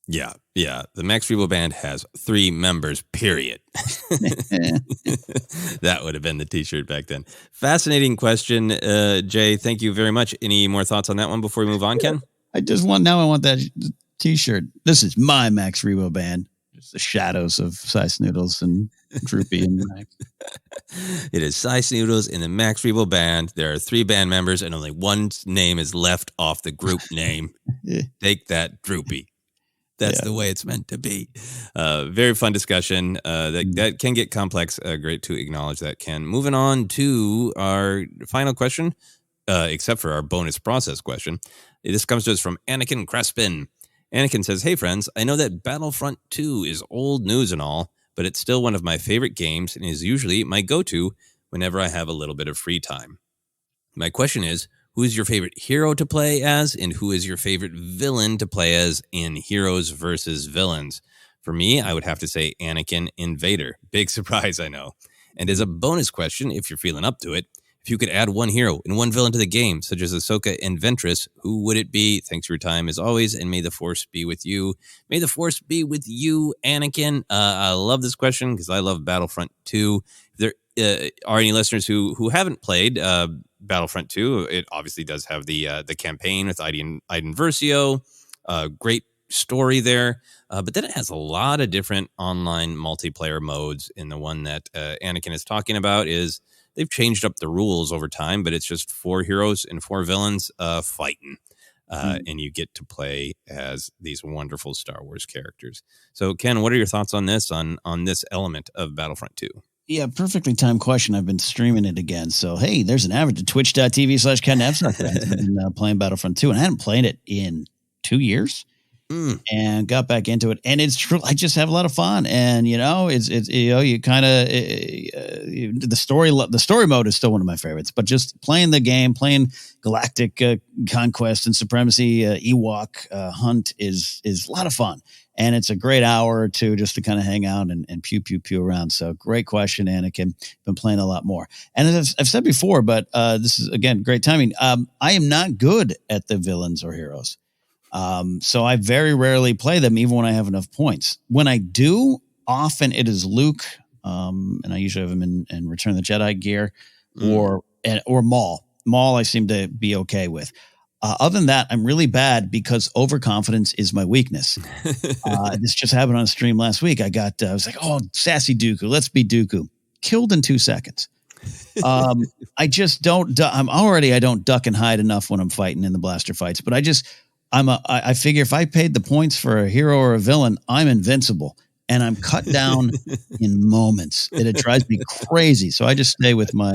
Yeah. The Max Rebo Band has 3 members, period. That would have been the T-shirt back then. Fascinating question, Jay. Thank you very much. Any more thoughts on that one before we move on, Ken? I want that T-shirt. This is my Max Rebo Band. Just the shadows of Sice Noodles and Droopy and Max. It is Sice Noodles in the Max Rebo band. There are 3 band members, and only one name is left off the group name. Take that, Droopy. That's the way it's meant to be. Very fun discussion. That can get complex. Great to acknowledge that, Ken. Moving on to our final question, except for our bonus process question. This comes to us from Anakin Crespin. Anakin says, "Hey, friends, I know that Battlefront 2 is old news and all, but it's still one of my favorite games and is usually my go-to whenever I have a little bit of free time. My question is, who is your favorite hero to play as, and who is your favorite villain to play as in Heroes versus Villains? For me, I would have to say Anakin and Vader. Big surprise, I know. And as a bonus question, if you're feeling up to it, if you could add one hero and one villain to the game, such as Ahsoka and Ventress, who would it be? Thanks for your time as always, and may the Force be with you." May the Force be with you, Anakin. I love this question because I love Battlefront 2. If there are any listeners who haven't played Battlefront 2, it obviously does have the campaign with Iden Versio. Great story there. But then it has a lot of different online multiplayer modes. And the one that Anakin is talking about is they've changed up the rules over time, but it's just 4 heroes and 4 villains fighting. And you get to play as these wonderful Star Wars characters. So, Ken, what are your thoughts on this, on this element of Battlefront 2? Yeah, perfectly timed question. I've been streaming it again. So, hey, there's an average at twitch.tv/Ken Napzok. I've been playing Battlefront 2, and I hadn't played it in 2 years. And got back into it, and it's true. I just have a lot of fun, and it's you kind of the story mode is still one of my favorites, but just playing the game, playing Galactic Conquest and Supremacy Ewok Hunt is a lot of fun, and it's a great hour or two just to kind of hang out and pew around. So great question, Anakin. Been playing a lot more, and as I've said before, but this is again great timing. I am not good at the villains or heroes. So I very rarely play them, even when I have enough points. When I do, often it is Luke, and I usually have him in Return of the Jedi gear, or Maul. Maul I seem to be okay with. Other than that, I'm really bad because overconfidence is my weakness. This just happened on a stream last week. I was like, oh, sassy Dooku, let's be Dooku. Killed in 2 seconds. I just don't. I don't duck and hide enough when I'm fighting in the blaster fights, but I figure if I paid the points for a hero or a villain, I'm invincible, and I'm cut down in moments. It drives me crazy. So I just stay with my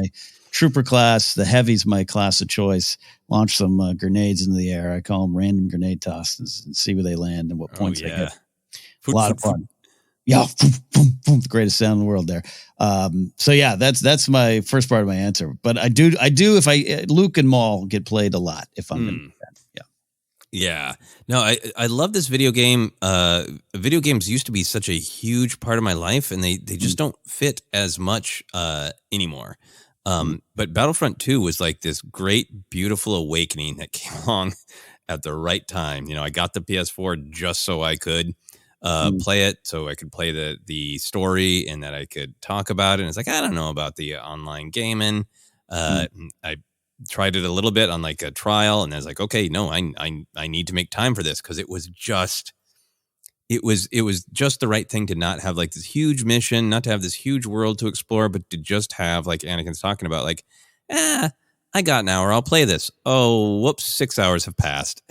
trooper class. The heavy's my class of choice. Launch some grenades into the air. I call them random grenade tosses and see where they land and what points I get. A lot of fun. Yeah, the greatest sound in the world there. So yeah, that's my first part of my answer. But I do if Luke and Maul get played a lot if I'm in that. Yeah. No, I love this video game. Video games used to be such a huge part of my life, and they just don't fit as much anymore. But Battlefront 2 was like this great, beautiful awakening that came along at the right time. I got the PS4 just so I could play it, so I could play the story and that I could talk about it. And it's like, I don't know about the online gaming. I tried it a little bit on like a trial, and I was like, okay, no, I need to make time for this, because it was just the right thing to not have like this huge mission, not to have this huge world to explore, but to just have, like Anakin's talking about, like, I got an hour, I'll play this. Oh, whoops, 6 hours have passed.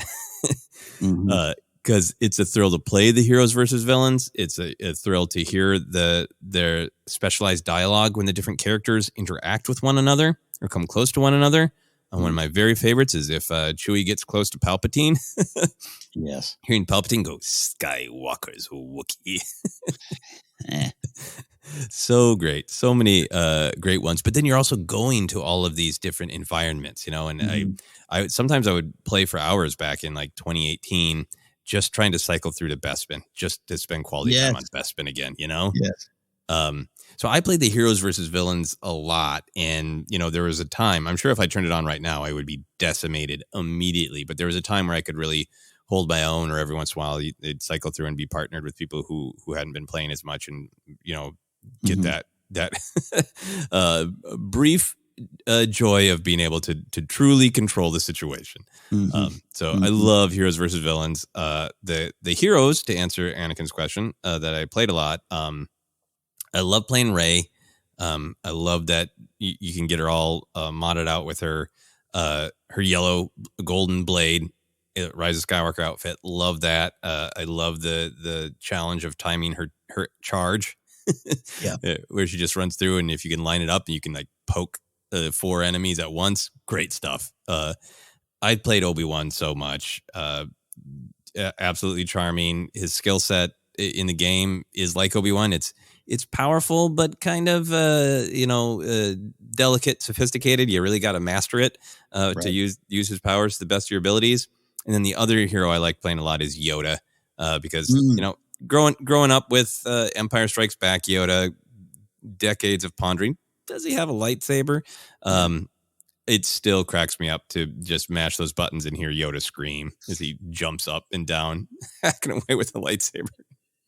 Because it's a thrill to play the heroes versus villains. It's a thrill to hear their specialized dialogue when the different characters interact with one another or come close to one another. And one of my very favorites is if Chewie gets close to Palpatine. Yes. Hearing Palpatine go, "Skywalker's Wookiee." So great. So many great ones. But then you're also going to all of these different environments, and I sometimes I would play for hours back in like 2018, just trying to cycle through to Bespin, just to spend quality time on Bespin again, Yes. So I played the heroes versus villains a lot. And, there was a time, I'm sure if I turned it on right now, I would be decimated immediately. But there was a time where I could really hold my own, or every once in a while they'd cycle through and be partnered with people who hadn't been playing as much, and, get that brief joy of being able to truly control the situation. I love heroes versus villains. The heroes, to answer Anakin's question, that I played a lot, I love playing Rey. I love that you can get her all modded out with her yellow golden blade, Rise of Skywalker outfit. Love that. I love the challenge of timing her charge. Yeah, where she just runs through, and if you can line it up and you can like poke 4 enemies at once, great stuff. I played Obi-Wan so much. Absolutely charming. His skill set in the game is like Obi-Wan. It's powerful, but kind of delicate, sophisticated. You really got to master it to use his powers to the best of your abilities. And then the other hero I like playing a lot is Yoda, because growing up with Empire Strikes Back Yoda, decades of pondering, does he have a lightsaber? It still cracks me up to just mash those buttons and hear Yoda scream as he jumps up and down, hacking away with a lightsaber.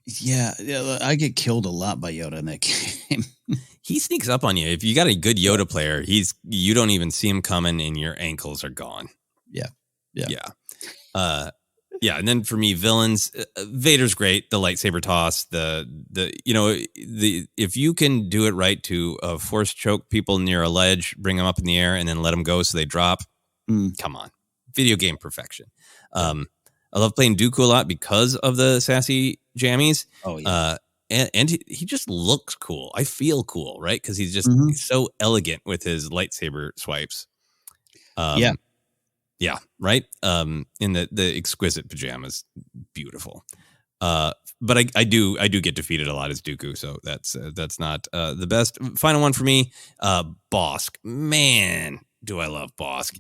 Yeah, I get killed a lot by Yoda in that game. He sneaks up on you. If you got a good Yoda player, you don't even see him coming and your ankles are gone. Yeah. And then for me, villains, Vader's great. The lightsaber toss, if you can do it right to force choke people near a ledge, bring them up in the air, and then let them go so they drop. Come on, video game perfection. I love playing Dooku a lot because of the sassy jammies. Oh yeah. And he just looks cool. I feel cool, right? Because he's so elegant with his lightsaber swipes. Yeah, right. In the exquisite pajamas, beautiful. But I do get defeated a lot as Dooku, so that's not the best. Final one for me, Bosk. Man, do I love Bosk?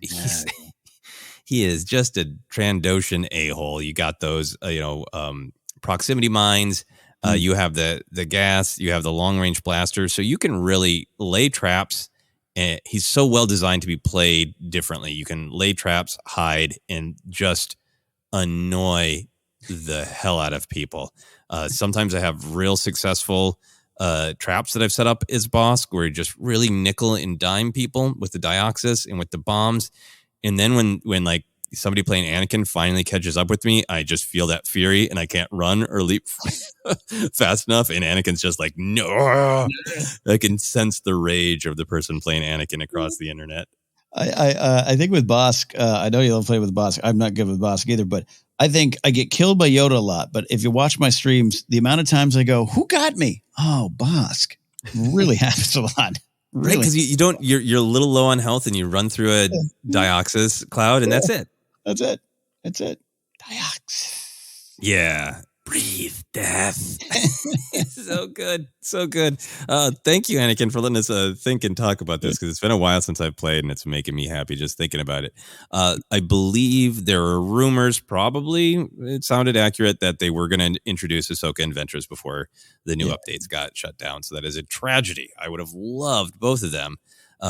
He is just a Trandoshan a-hole. You got those, proximity mines. You have the gas. You have the long range blaster, so you can really lay traps. And he's so well designed to be played differently. You can lay traps, hide, and just annoy the hell out of people. Sometimes I have real successful traps that I've set up as Bosk, where you just really nickel and dime people with the Dioxis and with the bombs. And then when like somebody playing Anakin finally catches up with me, I just feel that fury and I can't run or leap fast enough. And Anakin's just like, no, I can sense the rage of the person playing Anakin across the internet. I think with Bosk, I know you'll play with Bosk. I'm not good with Bosk either, but I think I get killed by Yoda a lot. But if you watch my streams, the amount of times I go, who got me? Oh, Bosk. Really happens a lot. Really. Right, because you're a little low on health and you run through a Dioxis cloud and that's it. That's it. Dioxis. Yeah. Breathe death. So good. Thank you, Anakin, for letting us think and talk about this, because it's been a while since I've played and it's making me happy just thinking about it. I believe there are rumors, probably it sounded accurate, that they were going to introduce Ahsoka and Ventress before the new updates got shut down. So that is a tragedy. I would have loved both of them.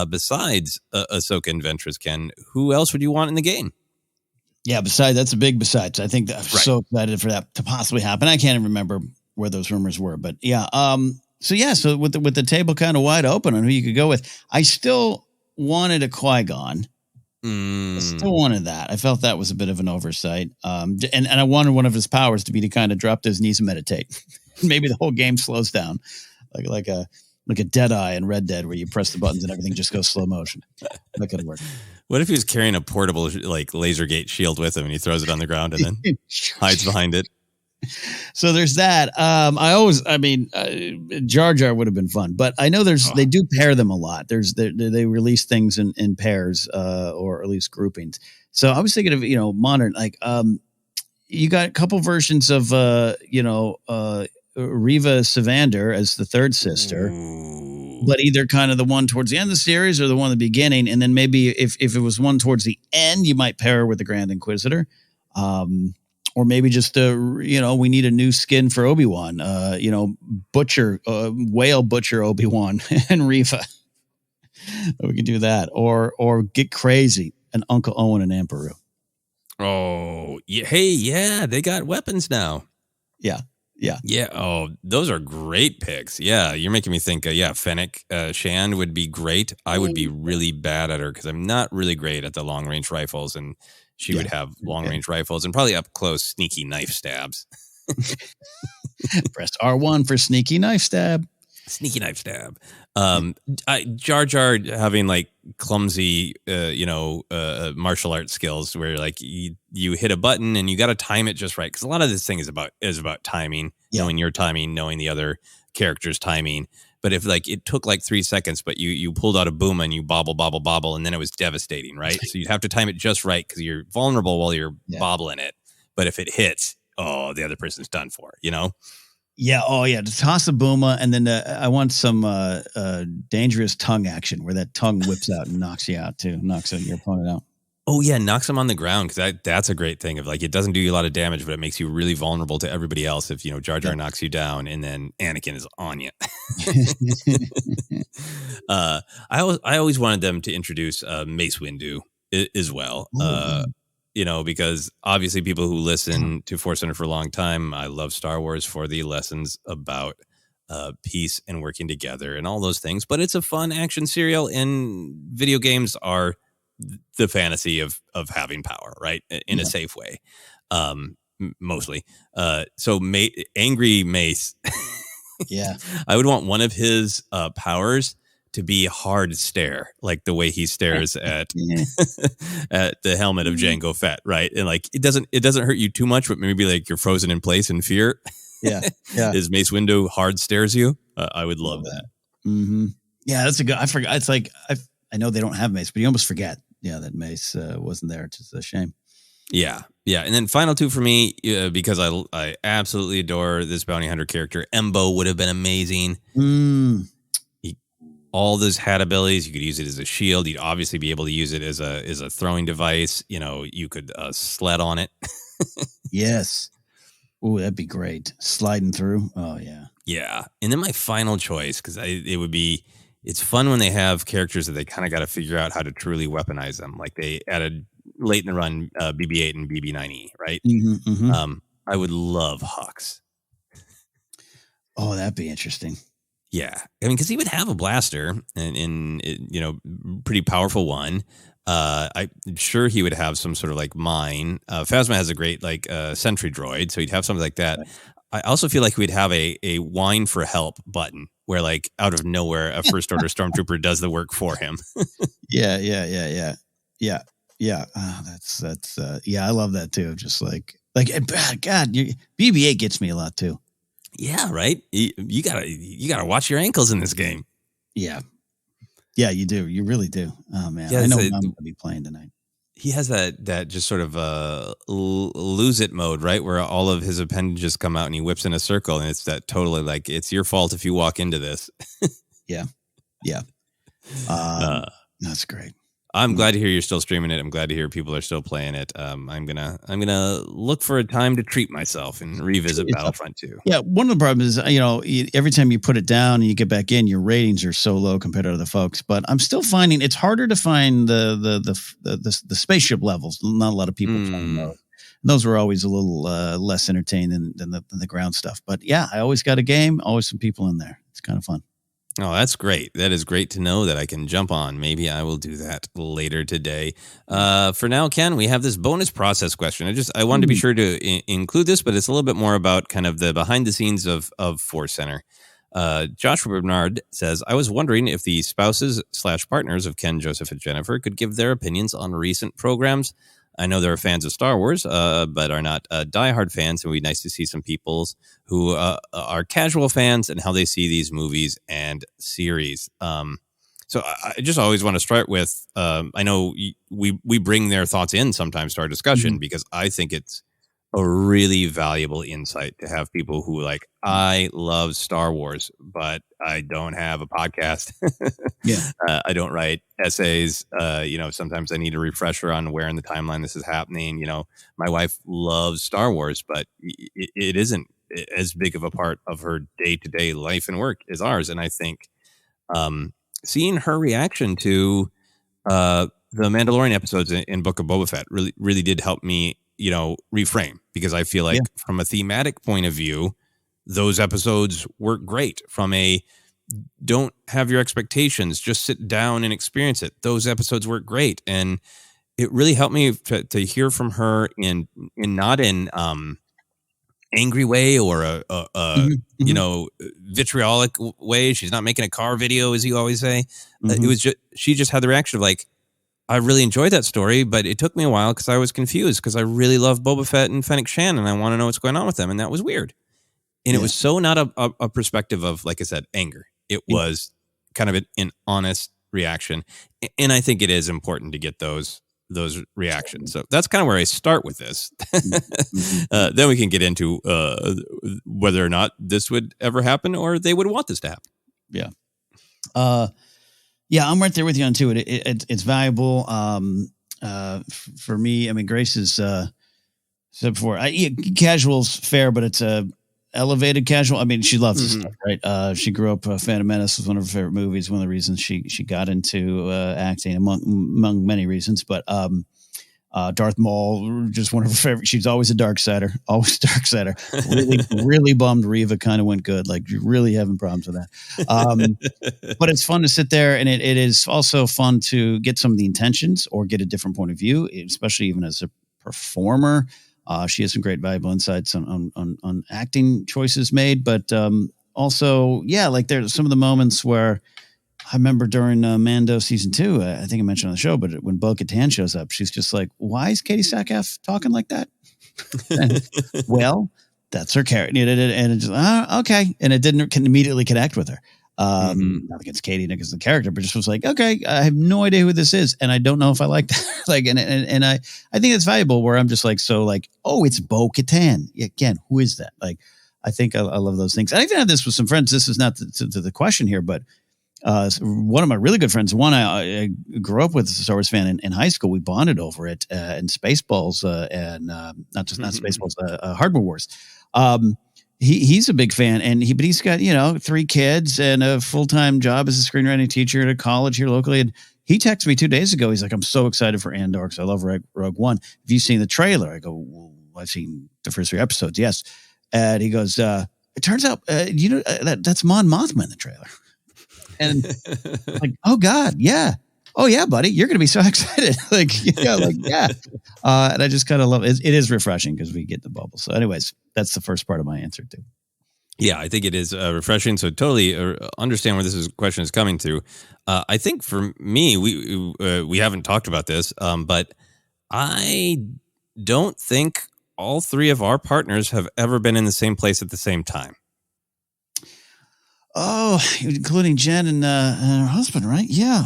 Besides Ahsoka and Ventress, Ken, who else would you want in the game? Yeah, that's a big besides. I think that I'm so excited for that to possibly happen. I can't even remember where those rumors were, but yeah. So with the table kind of wide open on who you could go with, I still wanted a Qui-Gon. I still wanted that. I felt that was a bit of an oversight. And I wanted one of his powers to be to kind of drop to his knees and meditate. Maybe the whole game slows down, like a Deadeye in Red Dead, where you press the buttons and everything just goes slow motion. That could work. What if he was carrying a portable like laser gate shield with him and he throws it on the ground and then hides behind it? So there's that. Jar Jar would have been fun, but I know they do pair them a lot. They release things in pairs, or at least groupings. So I was thinking of, modern, you got a couple versions of, Reva Savander as the third sister, but either kind of the one towards the end of the series or the one at the beginning. And then maybe if it was one towards the end, you might pair her with the Grand Inquisitor. Or maybe just, we need a new skin for Obi-Wan, whale butcher Obi-Wan and Reva. We can do that. Or get crazy and Uncle Owen and Amperu. Oh, yeah. Hey, yeah, they got weapons now. Yeah. Oh, those are great picks. Yeah. You're making me think, Fennec Shand would be great. I would be really bad at her because I'm not really great at the long range rifles, and she would have long range rifles and probably up close sneaky knife stabs. Press R1 for sneaky knife stab. Sneaky knife stab. Jar Jar having like clumsy, martial arts skills where like you hit a button and you got to time it just right. Because a lot of this thing is about timing, knowing your timing, knowing the other character's timing. But if like it took like 3 seconds, but you pulled out a boom and you bobble, and then it was devastating, right? So you'd have to time it just right because you're vulnerable while you're bobbling it. But if it hits, the other person's done for, Yeah. Oh, yeah. To toss a booma, and then I want some dangerous tongue action where that tongue whips out and knocks you out too. Knocks your opponent out. Oh yeah, knocks them on the ground because that's a great thing. Of like, it doesn't do you a lot of damage, but it makes you really vulnerable to everybody else. If Jar Jar knocks you down, and then Anakin is on you. I always wanted them to introduce Mace Windu as well. Because obviously people who listen to ForceCenter for a long time, I love Star Wars for the lessons about peace and working together and all those things. But it's a fun action serial, and video games are the fantasy of having power, right? In a safe way, mostly. So angry Mace. Yeah. I would want one of his powers to be hard stare, like the way he stares at at the helmet of Jango Fett, right? And like it doesn't hurt you too much, but maybe like you're frozen in place in fear. Yeah. Is Mace Windu hard stares you? I would love that. Mm-hmm. Yeah, that's a good. I forgot. It's like I know they don't have Mace, but you almost forget. Yeah, that Mace wasn't there. It's just a shame. Yeah. And then final two for me, because I absolutely adore this bounty hunter character. Embo would have been amazing. All those had abilities. You could use it as a shield. You'd obviously be able to use it as a throwing device. You could sled on it. Yes. Oh, that'd be great. Sliding through. Oh yeah. Yeah. And then my final choice, because it's fun when they have characters that they kind of got to figure out how to truly weaponize them. Like they added late in the run BB-8 and BB-9E, right? Mm-hmm. I would love Hux. Oh, that'd be interesting. Yeah, I mean, because he would have a blaster and pretty powerful one. I'm sure he would have some sort of like mine. Phasma has a great like sentry droid, so he'd have something like that. Right. I also feel like we'd have a whine for help button where like out of nowhere a first order stormtrooper does the work for him. Yeah. That's I love that too. Just like God, BB-8 gets me a lot too. Yeah, right. You gotta watch your ankles in this game. Yeah, you do. You really do. Oh man, I know I'm gonna be playing tonight. He has that just sort of lose it mode, right, where all of his appendages come out and he whips in a circle, and it's that totally like it's your fault if you walk into this. Yeah. That's great. I'm glad to hear you're still streaming it. I'm glad to hear people are still playing it. I'm gonna look for a time to treat myself and revisit Battlefront 2. Yeah, one of the problems is every time you put it down and you get back in, your ratings are so low compared to other folks. But I'm still finding it's harder to find the spaceship levels. Not a lot of people playing those. Those were always a little less entertaining than the ground stuff. But yeah, I always got a game. Always some people in there. It's kind of fun. Oh, that's great. That is great to know that I can jump on. Maybe I will do that later today. For now, Ken, we have this bonus process question. I wanted to be sure to include this, but it's a little bit more about kind of the behind the scenes of ForceCenter. Joshua Bernard says, I was wondering if the spouses / partners of Ken, Joseph, and Jennifer could give their opinions on recent programs. I know there are fans of Star Wars, but are not diehard fans. It would be nice to see some people who are casual fans and how they see these movies and series. So I just always want to start with, I know we bring their thoughts in sometimes to our discussion because I think it's a really valuable insight to have people who like, I love Star Wars, but I don't have a podcast. I don't write essays. Sometimes I need a refresher on where in the timeline this is happening. My wife loves Star Wars, but it isn't as big of a part of her day-to-day life and work as ours. And I think seeing her reaction to the Mandalorian episodes in Book of Boba Fett really did help me reframe, because I feel like from a thematic point of view, those episodes work great. From a don't have your expectations, just sit down and experience it, those episodes work great. And it really helped me to hear from her in not in angry way or a Mm-hmm. you know, vitriolic way. She's not making a car video, as you always say. Mm-hmm. It was just, she just had the reaction of like, I really enjoyed that story, but it took me a while because I was confused because I really love Boba Fett and Fennec Shan and I want to know what's going on with them. And that was weird. And it was so not a perspective of, like I said, anger. It was kind of an honest reaction. And I think it is important to get those reactions. So that's kind of where I start with this. Then we can get into whether or not this would ever happen or they would want this to happen. Yeah. Yeah, I'm right there with you on too. It's valuable. For me, I mean, Grace has said before, casual's fair, but it's a elevated casual. I mean, she loves this stuff, right? She grew up. Phantom Menace was one of her favorite movies. One of the reasons she got into acting, among many reasons. But Darth Maul, just one of her favorite. She's always a dark sider, always dark sider. Really bummed Reva kind of went good. Like, you're really having problems with that. But it's fun to sit there, and it is also fun to get some of the intentions or get a different point of view, especially even as a performer. She has some great valuable insights on acting choices made, but also, yeah, like there's some of the moments where I remember during Mando season 2, I think I mentioned on the show, but when Bo-Katan shows up, she's just like, why is Katie Sackhoff talking like that? And, well, that's her character. And it just, okay. And it didn't immediately connect with her. Not against Katie, not against the character, but just was like, okay, I have no idea who this is. And I don't know if I like that. Like, and I think it's valuable where I'm just like, so like, oh, it's Bo-Katan. Again, who is that? Like, I think I love those things. And I even had this with some friends. This is not to the question here, but one of my really good friends, one I grew up with as a Star Wars fan in high school. We bonded over it in Spaceballs and not Spaceballs, Hardware Wars. He's a big fan, but he's got 3 kids and a full-time job as a screenwriting teacher at a college here locally. And he texted me 2 days ago. He's like, "I'm so excited for Andor because I love Rogue One. Have you seen the trailer?" I go, "Well, I've seen the first 3 episodes, yes." And he goes, "It turns out that's Mon Mothma in the trailer." And I'm like, oh God, yeah. Oh yeah, buddy, you're going to be so excited. Yeah. And I just kind of love it. It is refreshing because we get the bubble. So anyways, that's the first part of my answer too. Yeah, I think it is refreshing. So totally understand where this question is coming to. I think for me, we haven't talked about this, but I don't think all 3 of our partners have ever been in the same place at the same time. Oh, including Jen and her husband, right? Yeah.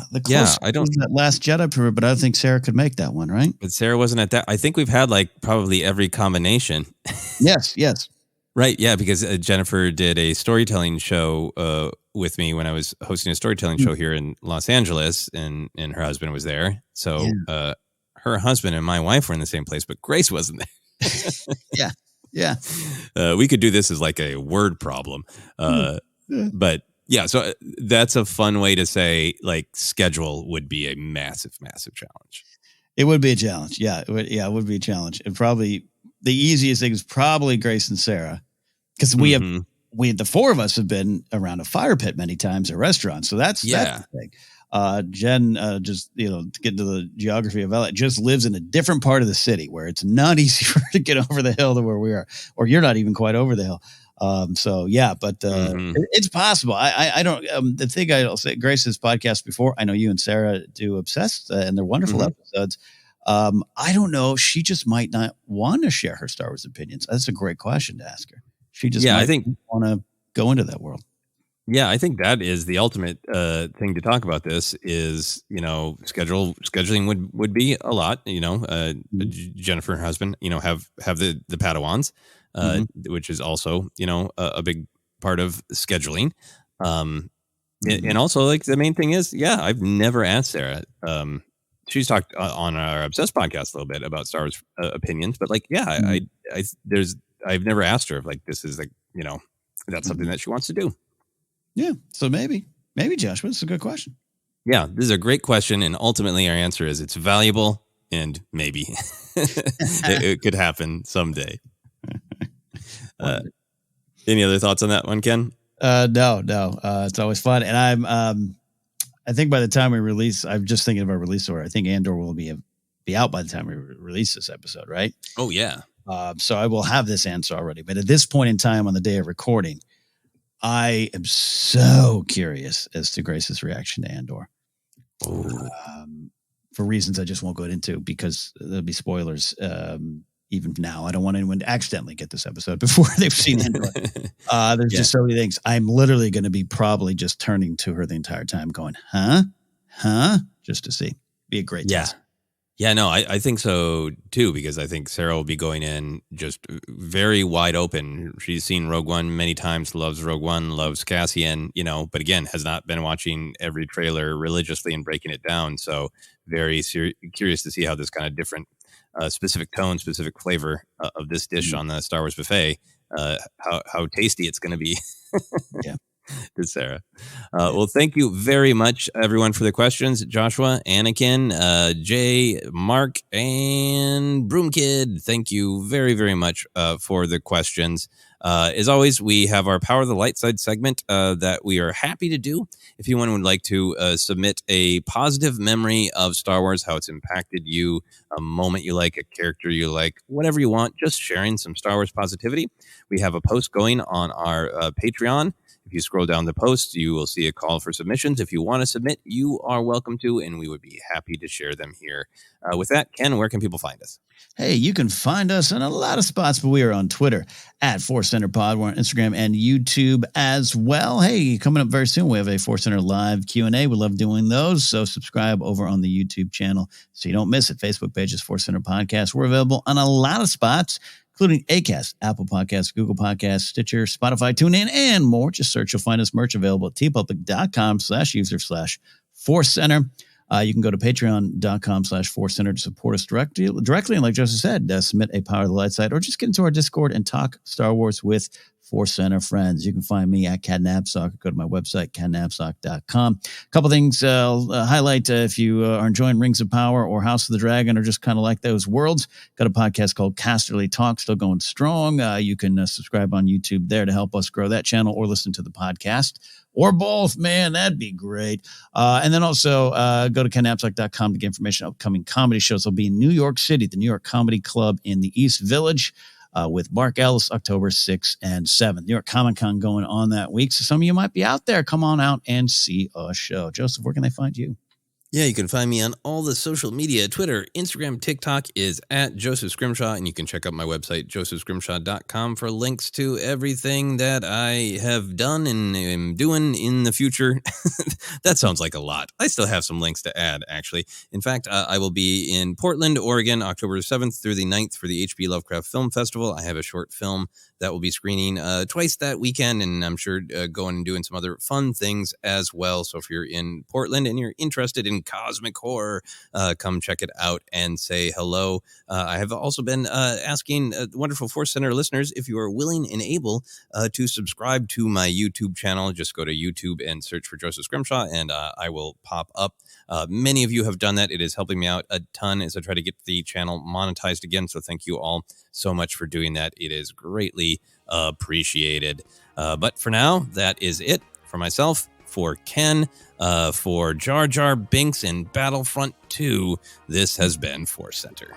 I don't that Last Jedi period, but I don't think Sarah could make that one, right? But Sarah wasn't at that. I think we've had like probably every combination. Yes. Right. Yeah. Because Jennifer did a storytelling show with me when I was hosting a storytelling show here in Los Angeles, and her husband was there. So her husband and my wife were in the same place, but Grace wasn't there. Yeah. We could do this as like a word problem. But yeah, so that's a fun way to say like schedule would be a massive challenge. It would be a challenge. Yeah. It would be a challenge. And probably the easiest thing is probably Grace and Sarah, because we the 4 of us have been around a fire pit many times at restaurants. So that's the thing. Jen, just, to get into the geography of LA, just lives in a different part of the city where it's not easy for her to get over the hill to where we are, or you're not even quite over the hill. It's possible. I don't, the thing I'll say, Grace's podcast before, I know you and Sarah do Obsessed and they're wonderful episodes. I don't know. She just might not want to share her Star Wars opinions. That's a great question to ask her. She just I think want to go into that world. Yeah, I think that is the ultimate thing to talk about. This is, scheduling would be a lot. Jennifer and her husband, have the Padawans, which is also a big part of scheduling. And also, like, the main thing is, I've never asked Sarah. She's talked on our Obsessed podcast a little bit about Star Wars opinions, but like, I've never asked her if like this is like that's something that she wants to do. Yeah. So maybe Joshua, it's a good question. Yeah, this is a great question. And ultimately our answer is it's valuable and maybe it could happen someday. Any other thoughts on that one, Ken? No. It's always fun. And I think by the time we release, I'm just thinking of our release order. I think Andor will be out by the time we release this episode, right? Oh yeah. So I will have this answer already. But at this point in time on the day of recording, I am so curious as to Grace's reaction to Andor. For reasons I just won't go into because there'll be spoilers. Even now, I don't want anyone to accidentally get this episode before they've seen Andor. There's just so many things. I'm literally going to be probably just turning to her the entire time going, huh? Just to see. Be a great test. Yeah, no, I think so too, because I think Sarah will be going in just very wide open. She's seen Rogue One many times, loves Rogue One, loves Cassian, but again, has not been watching every trailer religiously and breaking it down. So very curious to see how this kind of different, specific tone, specific flavor of this dish on the Star Wars buffet, how tasty it's going to be. Yeah. To Sarah. Well, thank you very much, everyone, for the questions. Joshua, Anakin, Jay, Mark, and Broom Kid. Thank you very, very much for the questions. As always, we have our Power of the Light Side segment that we are happy to do. If anyone would like to submit a positive memory of Star Wars, how it's impacted you, a moment you like, a character you like, whatever you want, just sharing some Star Wars positivity. We have a post going on our Patreon. If you scroll down the post, you will see a call for submissions. If you want to submit, you are welcome to, and we would be happy to share them here. With that, Ken, where can people find us? Hey, you can find us in a lot of spots, but we are on Twitter at ForceCenter Pod. We're on Instagram and YouTube as well. Hey, coming up very soon, we have a ForceCenter live Q&A. We love doing those, so subscribe over on the YouTube channel so you don't miss it. Facebook page is ForceCenter Podcast. We're available on a lot of spots, including Acast, Apple Podcasts, Google Podcasts, Stitcher, Spotify, TuneIn, and more. Just search. You'll find us merch available at tpublic.com/user/ForceCenter. You can go to patreon.com/ForceCenter to support us directly. And like Joseph said, submit a Power of the Light side or just get into our Discord and talk Star Wars with ForceCenter friends. You can find me at Napzok. Go to my website, Napzok.com. A couple things I'll highlight if you are enjoying Rings of Power or House of the Dragon or just kind of like those worlds. Got a podcast called Casterly Talk, still going strong. You can subscribe on YouTube there to help us grow that channel or listen to the podcast. Or both, man, that'd be great. And then also go to KenNapzok.com to get information on upcoming comedy shows. I'll be in New York City, the New York Comedy Club in the East Village with Mark Ellis, October 6th and 7th. New York Comic Con going on that week. So some of you might be out there. Come on out and see a show. Joseph, where can they find you? Yeah, you can find me on all the social media. Twitter, Instagram, TikTok is at Joseph Scrimshaw, and you can check out my website, josephscrimshaw.com, for links to everything that I have done and am doing in the future. That sounds like a lot. I still have some links to add, actually. In fact, I will be in Portland, Oregon, October 7th through the 9th for the H.P. Lovecraft Film Festival. I have a short film that will be screening twice that weekend, and I'm sure going and doing some other fun things as well. So if you're in Portland and you're interested in cosmic horror, come check it out and say hello. I have also been asking wonderful Force Center listeners if you are willing and able to subscribe to my YouTube channel. Just go to YouTube and search for Joseph Scrimshaw, and I will pop up. Many of you have done that. It is helping me out a ton as I try to get the channel monetized again. So thank you all so much for doing that. It is greatly appreciated. But for now, that is it for myself, for Ken, for Jar Jar Binks in Battlefront 2. This has been Force Center.